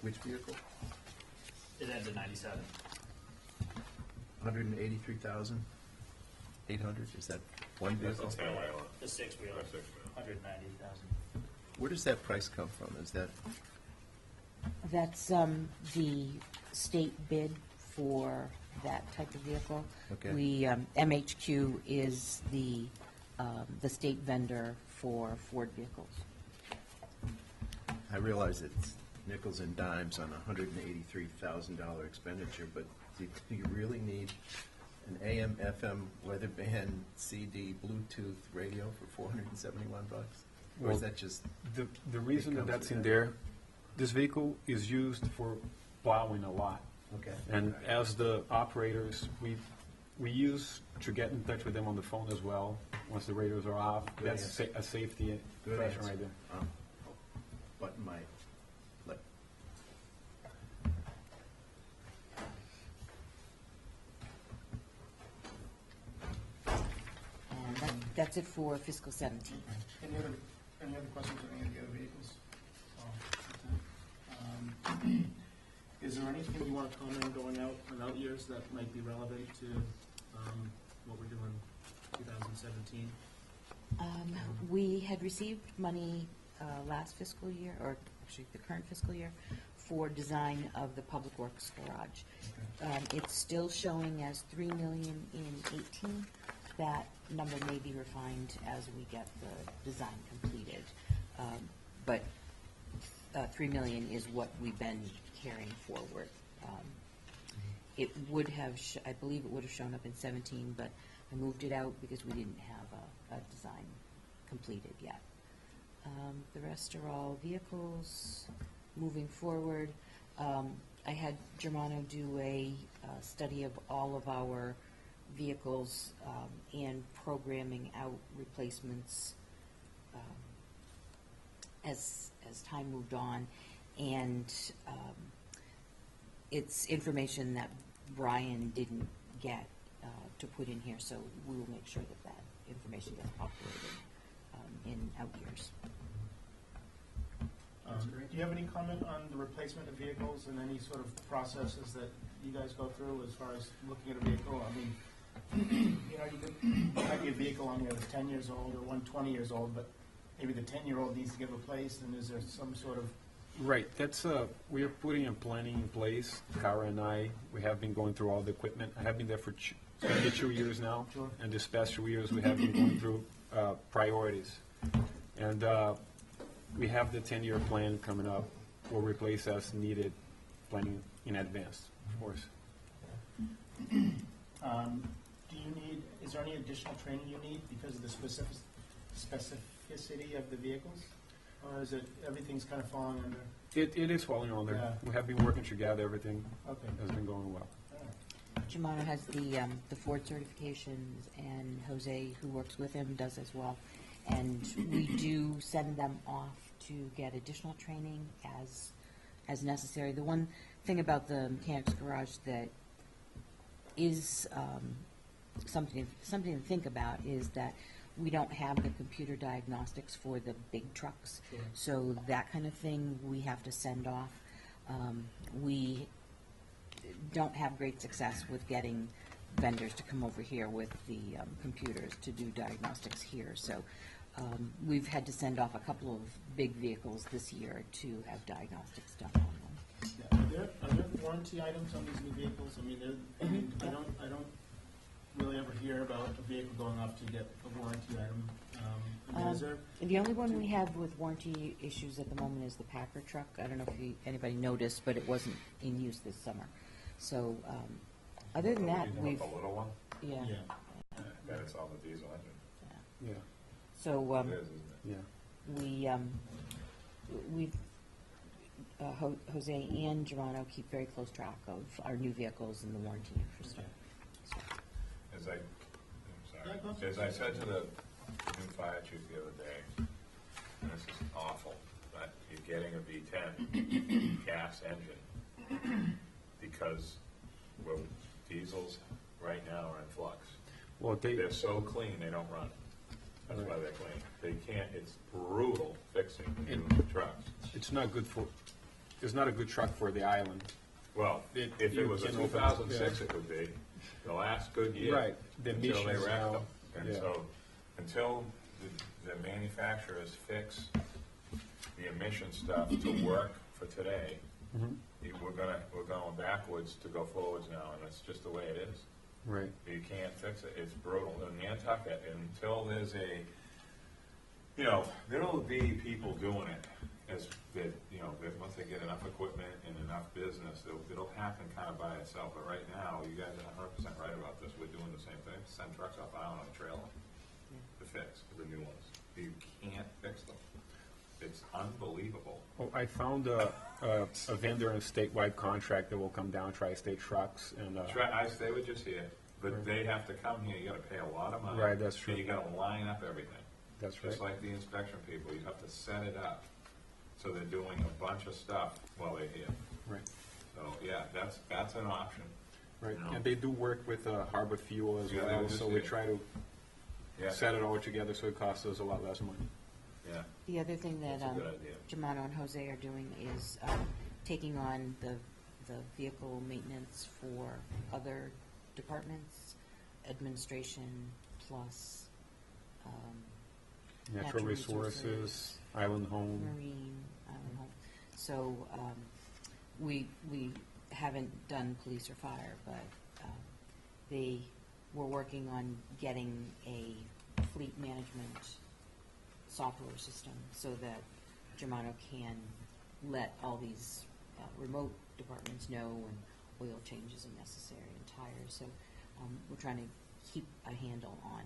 [SPEAKER 2] which vehicle?
[SPEAKER 5] It ends at 97.
[SPEAKER 2] 183,800, is that one
[SPEAKER 4] that's
[SPEAKER 2] vehicle?
[SPEAKER 4] a tail
[SPEAKER 5] The six-wheeler,
[SPEAKER 4] That's six-wheeler.
[SPEAKER 5] 190,000.
[SPEAKER 2] Where does that price come from? Is that,
[SPEAKER 6] That's the state bid for that type of vehicle.
[SPEAKER 2] Okay.
[SPEAKER 6] MHQ is the state vendor for Ford vehicles.
[SPEAKER 2] I realize it's nickels and dimes on a $183,000 expenditure, but do you really need an AM, FM, weather band, CD, Bluetooth radio for $471? Or is that just,
[SPEAKER 11] The reason that that's in there, this vehicle is used for plowing a lot.
[SPEAKER 2] okay.
[SPEAKER 11] And as the operators, we use to get in touch with them on the phone as well, once the radios are off.
[SPEAKER 2] Good
[SPEAKER 11] That's
[SPEAKER 2] answer.
[SPEAKER 11] a safety
[SPEAKER 2] Good
[SPEAKER 11] question
[SPEAKER 2] answer.
[SPEAKER 11] right there.
[SPEAKER 2] Button my lip.
[SPEAKER 6] And that's it for fiscal 17.
[SPEAKER 10] Any other questions on any of the other vehicles? Is there anything you want to comment going out on out years that might be relevant to what we're doing 2017?
[SPEAKER 6] We had received money last fiscal year, or actually the current fiscal year, for design of the Public Works garage. It's still showing as $3 million in 18. That number may be refined as we get the design completed. But 3 million is what we've been carrying forward. It would have, I believe it would have shown up in 17, but I moved it out because we didn't have a design completed yet. The rest are all vehicles moving forward. I had Germano do a study of all of our vehicles and programming out replacements as time moved on. And it's information that Brian didn't get to put in here, so we will make sure that that information gets populated in out years.
[SPEAKER 10] Do you have any comment on the replacement of vehicles and any sort of processes that you guys go through as far as looking at a vehicle? I mean, you know, there might be a vehicle on here that's 10 years old or 20 years old, but maybe the 10-year-old needs to get replaced, and is there some sort of...
[SPEAKER 11] Right, that's, we are putting a planning in place, Kara and I, we have been going through all the equipment. I have been there for 2 years now.
[SPEAKER 10] Sure.
[SPEAKER 11] And this past 2 years, we have been going through priorities. And we have the 10-year plan coming up. We'll replace as needed, planning in advance, of course.
[SPEAKER 10] Do you need, is there any additional training you need because of the specificity of the vehicles? Or is it, everything's kind of falling under?
[SPEAKER 11] It is falling on there.
[SPEAKER 10] Yeah.
[SPEAKER 11] We have been working together, everything
[SPEAKER 10] Okay.
[SPEAKER 11] has been going well.
[SPEAKER 10] All right.
[SPEAKER 6] Germano has the Ford certifications, and Jose, who works with him, does as well. And we do send them off to get additional training as necessary. The one thing about the mechanics garage that is something to think about is that we don't have the computer diagnostics for the big trucks.
[SPEAKER 10] Sure.
[SPEAKER 6] So that kind of thing we have to send off. We don't have great success with getting vendors to come over here with the computers to do diagnostics here. So we've had to send off a couple of big vehicles this year to have diagnostics done on them.
[SPEAKER 10] Yeah. Are there warranty items on these new vehicles? I mean, I don't really ever hear about a vehicle going off to get a warranty item. I mean, is there?
[SPEAKER 6] The only one we have with warranty issues at the moment is the Packer truck. I don't know if anybody noticed, but it wasn't in use this summer. So other than that,
[SPEAKER 4] The
[SPEAKER 6] we've,
[SPEAKER 4] little one?
[SPEAKER 6] yeah.
[SPEAKER 10] Yeah.
[SPEAKER 4] That it's on the diesel engine.
[SPEAKER 11] Yeah,
[SPEAKER 6] So
[SPEAKER 4] It is, isn't it?
[SPEAKER 11] yeah.
[SPEAKER 6] we've, Jose and Germano keep very close track of our new vehicles and the warranty infrastructure.
[SPEAKER 4] As I, I'm sorry, as I said to the new fire chief the other day, and this is awful, but you're getting a V10 gas engine because, well, diesels right now are in flux.
[SPEAKER 11] Well,
[SPEAKER 4] They're so clean, they don't run. That's why they're clean. They can't, it's brutal fixing the new trucks.
[SPEAKER 11] it's not good for, it's not a good truck for the island.
[SPEAKER 4] Well,
[SPEAKER 11] It-
[SPEAKER 4] if
[SPEAKER 11] you
[SPEAKER 4] it was a
[SPEAKER 11] can open-
[SPEAKER 4] 2006,
[SPEAKER 11] yeah.
[SPEAKER 4] it would be the last good year.
[SPEAKER 11] Right, the
[SPEAKER 4] Until they
[SPEAKER 11] emissions
[SPEAKER 4] wrecked
[SPEAKER 11] now,
[SPEAKER 4] them. And
[SPEAKER 11] yeah.
[SPEAKER 4] so, until the manufacturers fix the emission stuff to work for today,
[SPEAKER 11] Mhm.
[SPEAKER 4] we're going backwards to go forwards now, and that's just the way it is.
[SPEAKER 11] Right.
[SPEAKER 4] You can't fix it. It's brutal. In Nantucket, until there's there'll be people doing it as that, once they get enough equipment and enough business, it'll happen kind of by itself. But right now, you guys are 100% right about this. We're doing the same thing. Send trucks off island on a trailer to fix the new ones. You can't fix them. It's unbelievable.
[SPEAKER 11] Oh, I found a vendor in a statewide contract that will come down, Tri-State Trucks, and,
[SPEAKER 4] They would just here, but they have to come here. You got to pay a lot of money.
[SPEAKER 11] Right, that's true.
[SPEAKER 4] And you got to line up everything.
[SPEAKER 11] that's
[SPEAKER 4] Just
[SPEAKER 11] right.
[SPEAKER 4] like the inspection people, you have to set it up. So they're doing a bunch of stuff while they're here.
[SPEAKER 11] Right,
[SPEAKER 4] So, yeah, that's an option.
[SPEAKER 11] right.
[SPEAKER 4] You know?
[SPEAKER 11] And they do work with Harbor Fuel as
[SPEAKER 4] Yeah, they
[SPEAKER 11] well,
[SPEAKER 4] just
[SPEAKER 11] so we
[SPEAKER 4] did.
[SPEAKER 11] try to
[SPEAKER 4] Yeah,
[SPEAKER 11] set it all together so it costs us a lot less money.
[SPEAKER 4] yeah,
[SPEAKER 6] The other thing that
[SPEAKER 4] that's a good idea.
[SPEAKER 6] Germano and Jose are doing is taking on the vehicle maintenance for other departments, administration, plus
[SPEAKER 11] Natural resources, island home.
[SPEAKER 6] marine, island home. So we haven't done police or fire, but they we're working on getting a fleet management software system so that Germano can let all these remote departments know when oil changes are necessary and tires. So we're trying to keep a handle on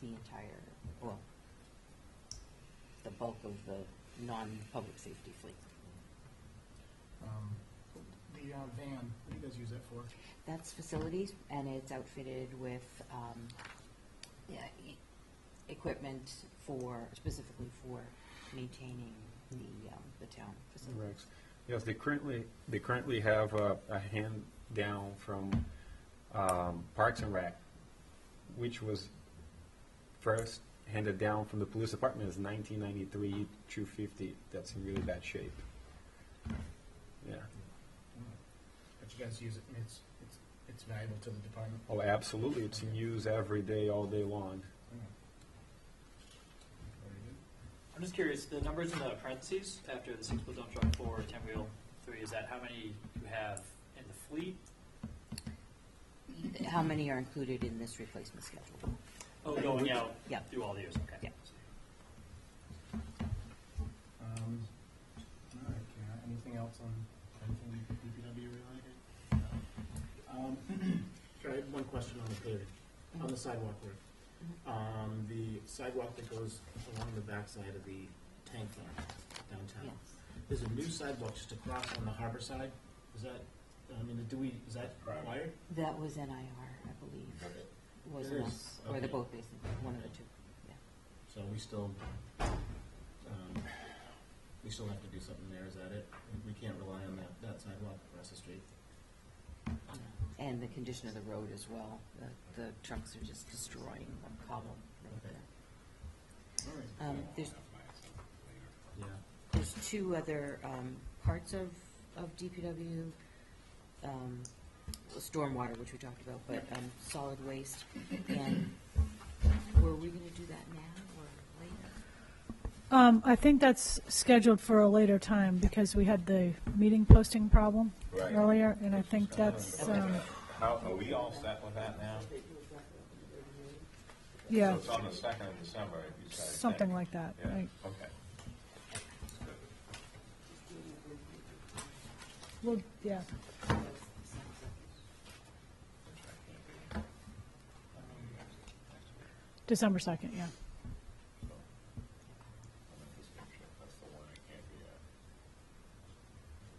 [SPEAKER 6] the entire, well, the bulk of the non-public safety fleet.
[SPEAKER 10] The van, what do you guys use that for?
[SPEAKER 6] That's facilities, and it's outfitted with equipment specifically for maintaining the town facilities.
[SPEAKER 11] Yes, they currently have a hand down from Parks and Rec, which was first handed down from the police department as 1993 250. That's in really bad shape. Yeah.
[SPEAKER 10] But you guys use it, and it's valuable to the department?
[SPEAKER 11] Oh, absolutely. It's in use every day, all day long.
[SPEAKER 5] I'm just curious, the numbers in the parentheses after the 6-wheel dump truck 4, 10-wheel 3, is that how many you have in the fleet?
[SPEAKER 6] How many are included in this replacement schedule?
[SPEAKER 5] Oh, going out
[SPEAKER 6] Yeah.
[SPEAKER 5] through all the years, okay.
[SPEAKER 6] Yeah.
[SPEAKER 10] All right, Karen, anything else on anything DPW related? Sure, I had one question on the paving, on the sidewalk work. The sidewalk that goes along the backside of the tank farm downtown.
[SPEAKER 6] Yes.
[SPEAKER 10] There's a new sidewalk just across on the harbor side. Is that, is that required?
[SPEAKER 6] That was NIR, I believe. Was
[SPEAKER 10] It is,
[SPEAKER 6] us, or the
[SPEAKER 10] okay.
[SPEAKER 6] boat basin, one of the two. Yeah.
[SPEAKER 10] So we still have to do something there, is that it? We can't rely on that sidewalk across the street?
[SPEAKER 6] And the condition of the road as well. The trucks are just destroying the cobble road
[SPEAKER 10] Okay.
[SPEAKER 6] there.
[SPEAKER 10] All right. Yeah.
[SPEAKER 6] There's two other parts of DPW, stormwater, which we talked about, but solid waste. And were we going to do that now or later?
[SPEAKER 3] I think that's scheduled for a later time because we had the meeting posting problem
[SPEAKER 4] Right.
[SPEAKER 3] earlier, and I think that's,
[SPEAKER 4] How, are we all set with that now?
[SPEAKER 3] yeah,
[SPEAKER 4] So it's on the 2nd of December, you said. I think.
[SPEAKER 3] something like that.
[SPEAKER 4] Yeah,
[SPEAKER 3] Right.
[SPEAKER 4] okay.
[SPEAKER 3] Well, yeah. December 2nd, yeah.
[SPEAKER 4] That's the one I can't be at.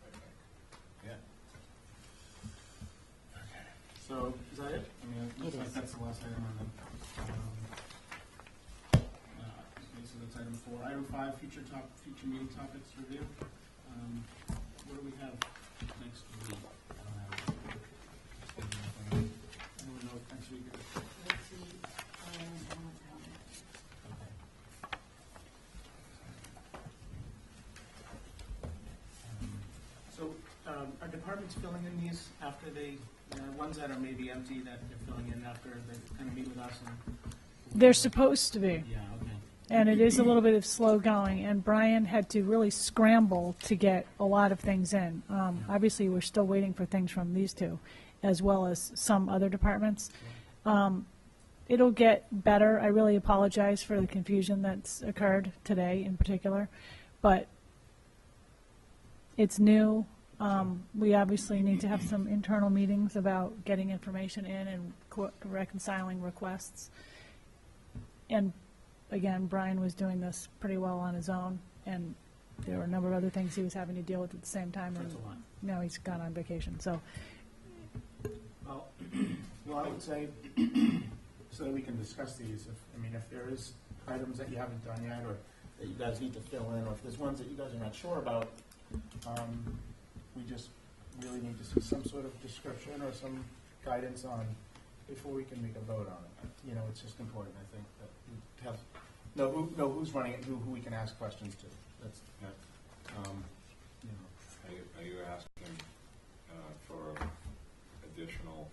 [SPEAKER 4] I think. Yeah.
[SPEAKER 10] So, is that it? I mean, it looks
[SPEAKER 6] It
[SPEAKER 10] like
[SPEAKER 6] is.
[SPEAKER 10] that's the last item on the, okay, so that's item 4. Item 5, future meeting topics review. What do we have next week? I don't have it. Anyone know what next week is? Okay. So, are departments filling in these after they, ones that are maybe empty that they're filling in after they kind of meet with us and?
[SPEAKER 3] They're supposed to be.
[SPEAKER 10] Yeah, okay.
[SPEAKER 3] And it is a little bit of slow going, and Brian had to really scramble to get a lot of things in. Obviously, we're still waiting for things from these two, as well as some other departments. It'll get better. I really apologize for the confusion that's occurred today in particular, but it's new. We obviously need to have some internal meetings about getting information in and reconciling requests. And again, Brian was doing this pretty well on his own, and there were a number of other things he was having to deal with at the same time.
[SPEAKER 10] That's
[SPEAKER 3] And
[SPEAKER 10] a lot.
[SPEAKER 3] now he's gone on vacation, so.
[SPEAKER 10] Well, I would say, so that we can discuss these, if there is items that you haven't done yet, or that you guys need to fill in, or if there's ones that you guys are not sure about, we just really need to see some sort of description or some guidance on, before we can make a vote on it. It's just important, I think, that we have, know who's running it, who we can ask questions to. That's,
[SPEAKER 4] Are you asking for additional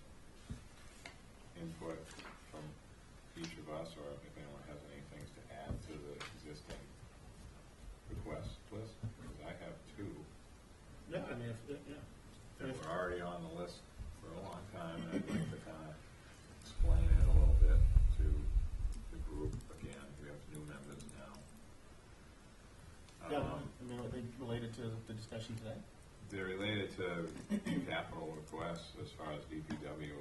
[SPEAKER 4] input from each of us, or if anyone has any things to add to the existing request list? Because I have 2
[SPEAKER 10] yeah,
[SPEAKER 4] that were already on the list for a long time, and I'd like to kind of explain it
[SPEAKER 10] to the discussion today?
[SPEAKER 4] They're related to capital requests as far as DPW,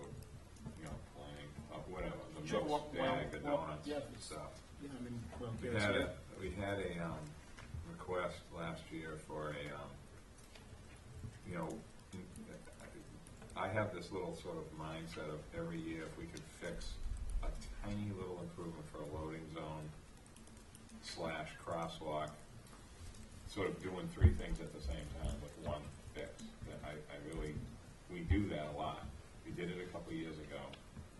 [SPEAKER 4] planning, whatever, the
[SPEAKER 10] Sure,
[SPEAKER 4] mixed bag, the donuts
[SPEAKER 10] yeah,
[SPEAKER 4] and stuff.
[SPEAKER 10] Yeah, I mean, well,
[SPEAKER 4] We had a request last year for I have this little sort of mindset of every year if we could fix a tiny little improvement for a loading zone / crosswalk, sort of doing three things at the same time with one fix. That we do that a lot. We did it a couple of years ago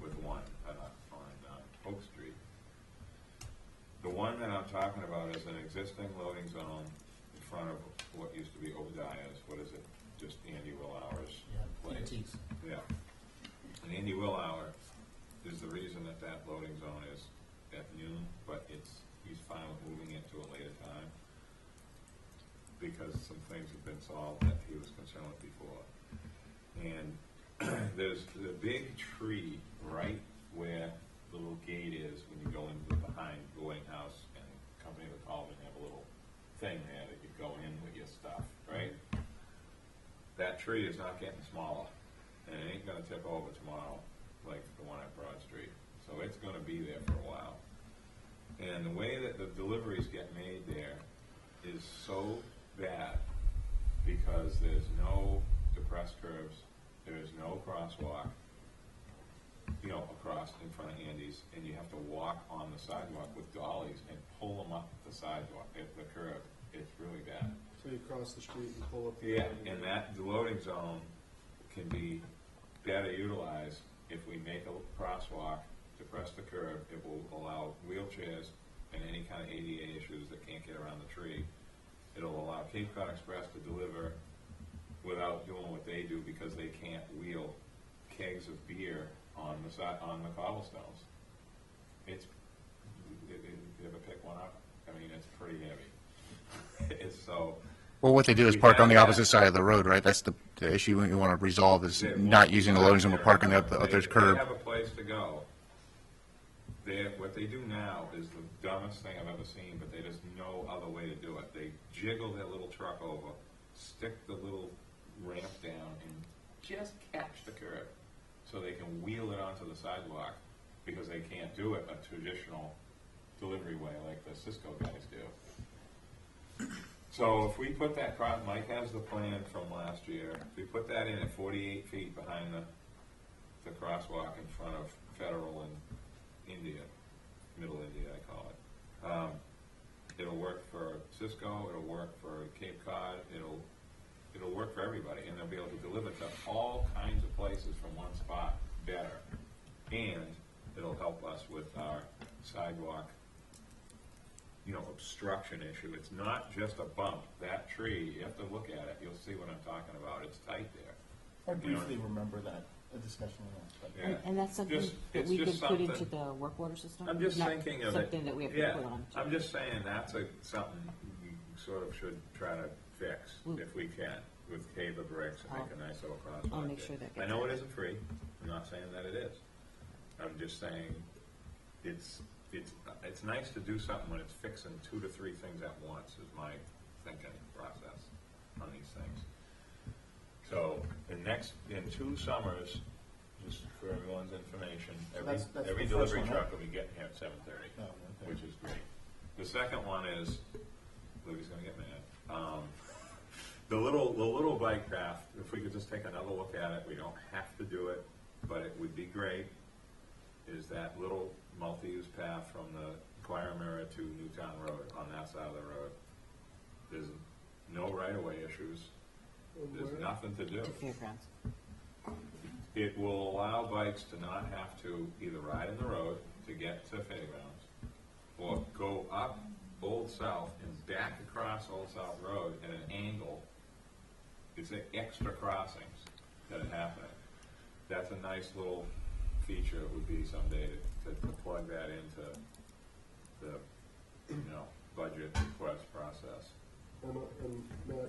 [SPEAKER 4] with one on Oak Street. The one that I'm talking about is an existing loading zone in front of what used to be Obadiah's. What is it? Just Andy Willauer's place.
[SPEAKER 10] antiques.
[SPEAKER 4] Yeah. And Andy Willauer is the reason that loading zone is at noon, but he's fine with moving it to a later time because some things have been solved that he was concerned with before. And there's the big tree right where the little gate is when you go into behind Boarding House and Company of the Colvin have a little thing there that you go in with your stuff, right? That tree is not getting smaller, and it ain't gonna tip over tomorrow like the one at Broad Street. So it's gonna be there for a while. And the way that the deliveries get made there is so bad because there's no depressed curves, there's no crosswalk, across in front of Andy's, and you have to walk on the sidewalk with dollies and pull them up the sidewalk at the curb. It's really bad.
[SPEAKER 9] So you cross the street and pull up.
[SPEAKER 4] Yeah, and the loading zone can be better utilized if we make a crosswalk, depress the curb. It will allow wheelchairs and any kind of ADA issues that can't get around the tree. It'll allow Cape Cod Express to deliver without doing what they do because they can't wheel kegs of beer on the cobblestones. You ever pick one up? I mean, it's pretty heavy. It's so.
[SPEAKER 8] Well, what they do is park on the opposite side of the road, right? That's the issue you want to resolve is not using the loading zone, but parking up the other curb.
[SPEAKER 4] They have a place to go. What they do now is the dumbest thing I've ever seen, but there's no other way to do it. They jiggle their little truck over, stick the little ramp down, and just catch the curb so they can wheel it onto the sidewalk because they can't do it a traditional delivery way like the Cisco guys do. So if we put that, Mike has the plan from last year, if we put that in at 48 feet behind the crosswalk in front of Federal and India, Middle India I call it, it'll work for Cisco, it'll work for Cape Cod, it'll work for everybody, and they'll be able to deliver to all kinds of places from one spot better, and it'll help us with our sidewalk obstruction issue. It's not just a bump. That tree, you have to look at it. You'll see what I'm talking about. It's tight there.
[SPEAKER 10] I briefly remember that, a discussion on that. But
[SPEAKER 4] Yeah.
[SPEAKER 6] And that's something
[SPEAKER 4] Just-
[SPEAKER 6] that
[SPEAKER 4] it's
[SPEAKER 6] we
[SPEAKER 4] just
[SPEAKER 6] could put into
[SPEAKER 4] something-
[SPEAKER 6] the work order system?
[SPEAKER 4] I'm just
[SPEAKER 6] Not
[SPEAKER 4] thinking of
[SPEAKER 6] something that we have to put on.
[SPEAKER 4] I'm just saying that's something we sort of should try to fix if we can with cable bricks and make a nice little crosswalk.
[SPEAKER 6] I'll make sure that
[SPEAKER 4] I
[SPEAKER 6] gets
[SPEAKER 4] know it
[SPEAKER 6] done.
[SPEAKER 4] isn't free. I'm not saying that it is. I'm just saying it's nice to do something when it's fixing 2 to 3 things at once is my thinking process on these things. So in 2 summers, just for everyone's information,
[SPEAKER 10] that's
[SPEAKER 4] every
[SPEAKER 10] the
[SPEAKER 4] delivery
[SPEAKER 10] first one,
[SPEAKER 4] truck
[SPEAKER 10] right?
[SPEAKER 4] will be getting here at 7:30,
[SPEAKER 10] Oh, okay.
[SPEAKER 4] which is great. The second one is, Libby's gonna get mad. The little bike path, if we could just take another look at it, we don't have to do it, but it would be great, is that little multi-use path from the Choir Mirror to Newtown Road on that side of the road. There's no right-of-way issues. There's nothing to do.
[SPEAKER 6] To fairgrounds.
[SPEAKER 4] It will allow bikes to not have to either ride in the road to get to fairgrounds or go up Old South and back across Old South Road at an angle. It's the extra crossings that are happening. That's a nice little feature it would be someday to plug that into the budget request process.
[SPEAKER 9] And Matt,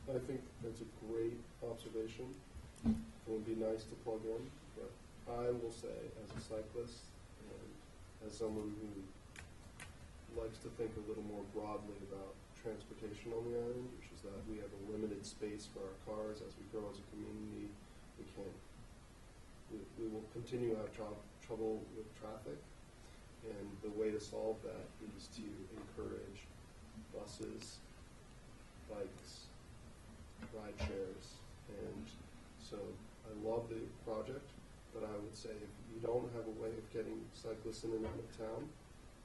[SPEAKER 9] I think that's a great observation. It would be nice to plug in, but I will say, as a cyclist and as someone who likes to think a little more broadly about transportation on the island, which is that we have a limited space for our cars. As we grow as a community, we will continue to have trouble with traffic. And the way to solve that is to encourage buses, bikes, ride shares. And so I love the project, but I would say if you don't have a way of getting cyclists in and out of town,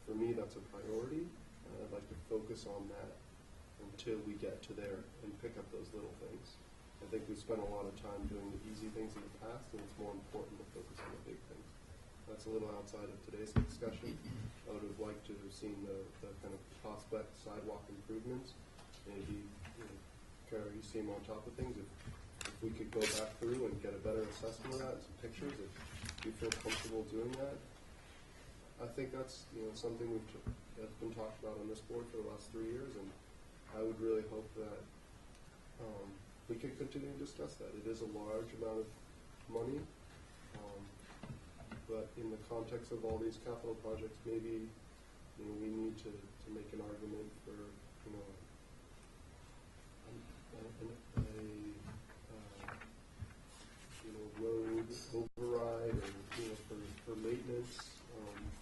[SPEAKER 9] for me that's a priority. And I'd like to focus on that until we get to there and pick up those little things. I think we spent a lot of time doing the easy things in the past, and it's more important to focus on the big things. That's a little outside of today's discussion. I would have liked to have seen the kind of prospect sidewalk improvements. Maybe, Kara, you seem on top of things. If we could go back through and get a better assessment of that, some pictures, if you feel comfortable doing that, I think that's something that's been talked about on this board for the last 3 years, and I would really hope that we could continue to discuss that. It is a large amount of money. But in the context of all these capital projects, maybe we need to make an argument for a road override, or for maintenance,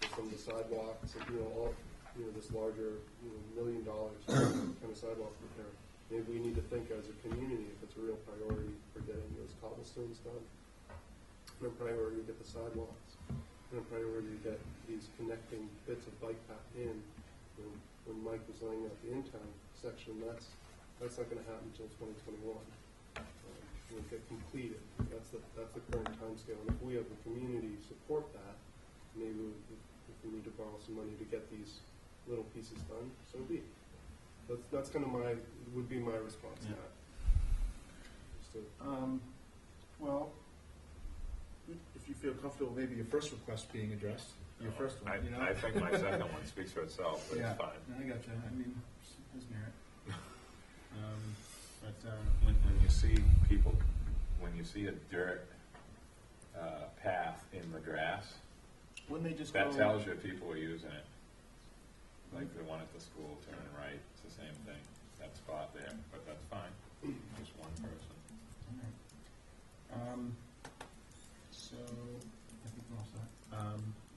[SPEAKER 9] for some of the sidewalks, and all this larger $1 million kind of sidewalk repair. Maybe we need to think as a community if it's a real priority for getting those cobblestones done, and a priority to get the sidewalks, and a priority to get these connecting bits of bike path in. When Mike was laying out the in-town section, that's not going to happen until 2021. It'll get completed. That's the current timescale. And if we have the community support that, maybe if we need to borrow some money to get these little pieces done, so be it. That's kind of would be my response to that.
[SPEAKER 10] Well, if you feel comfortable, maybe your first request being addressed, your first one.
[SPEAKER 4] I think my second one speaks for itself, but it's fine.
[SPEAKER 10] I got you. I mean, there's merit.
[SPEAKER 4] When you see people, when you see a dirt path in the grass,
[SPEAKER 10] when they just
[SPEAKER 4] that
[SPEAKER 10] go,
[SPEAKER 4] tells you people are using it. Like the one at the school, turning right, it's the same thing. That spot there, but that's fine. Just one person.
[SPEAKER 10] All right. So I think we're all set.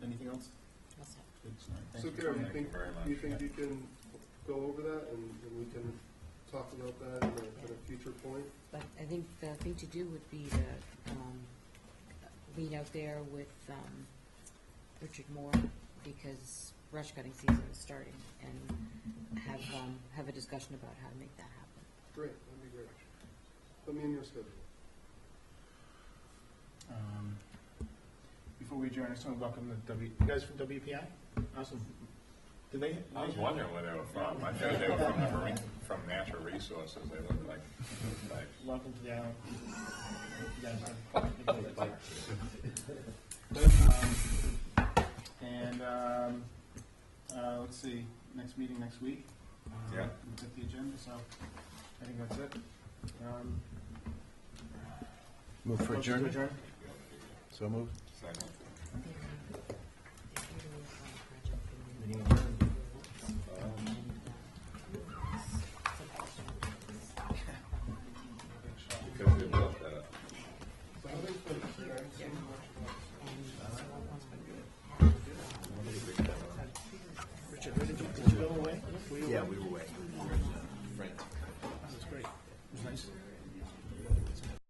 [SPEAKER 10] Anything else?
[SPEAKER 6] That's it.
[SPEAKER 10] Good. All right.
[SPEAKER 9] So,
[SPEAKER 10] Thanks for
[SPEAKER 9] Kara,
[SPEAKER 10] coming.
[SPEAKER 9] you think you can go over that and we can talk about that at a future point?
[SPEAKER 6] But I think the thing to do would be to meet out there with Richard Moore, because brush cutting season is starting, and have a discussion about how to make that happen.
[SPEAKER 9] Great, that'd be great. Put me in your schedule.
[SPEAKER 10] Before we adjourn, I just want to welcome you guys from WPI. Awesome. Did they?
[SPEAKER 4] I was wondering where they were from. I think they were from Natural Resources. They look like.
[SPEAKER 10] Welcome to the island. You guys and let's see, next meeting next week.
[SPEAKER 4] Yeah.
[SPEAKER 10] Look at the agenda, so I think that's it.
[SPEAKER 2] Move for
[SPEAKER 10] Motion to
[SPEAKER 2] adjournment?
[SPEAKER 10] adjourn?
[SPEAKER 2] So moved.
[SPEAKER 4] Second.
[SPEAKER 10] Meeting adjourned.
[SPEAKER 4] Because we built that up.
[SPEAKER 10] Richard, did you go away?
[SPEAKER 2] Yeah, we were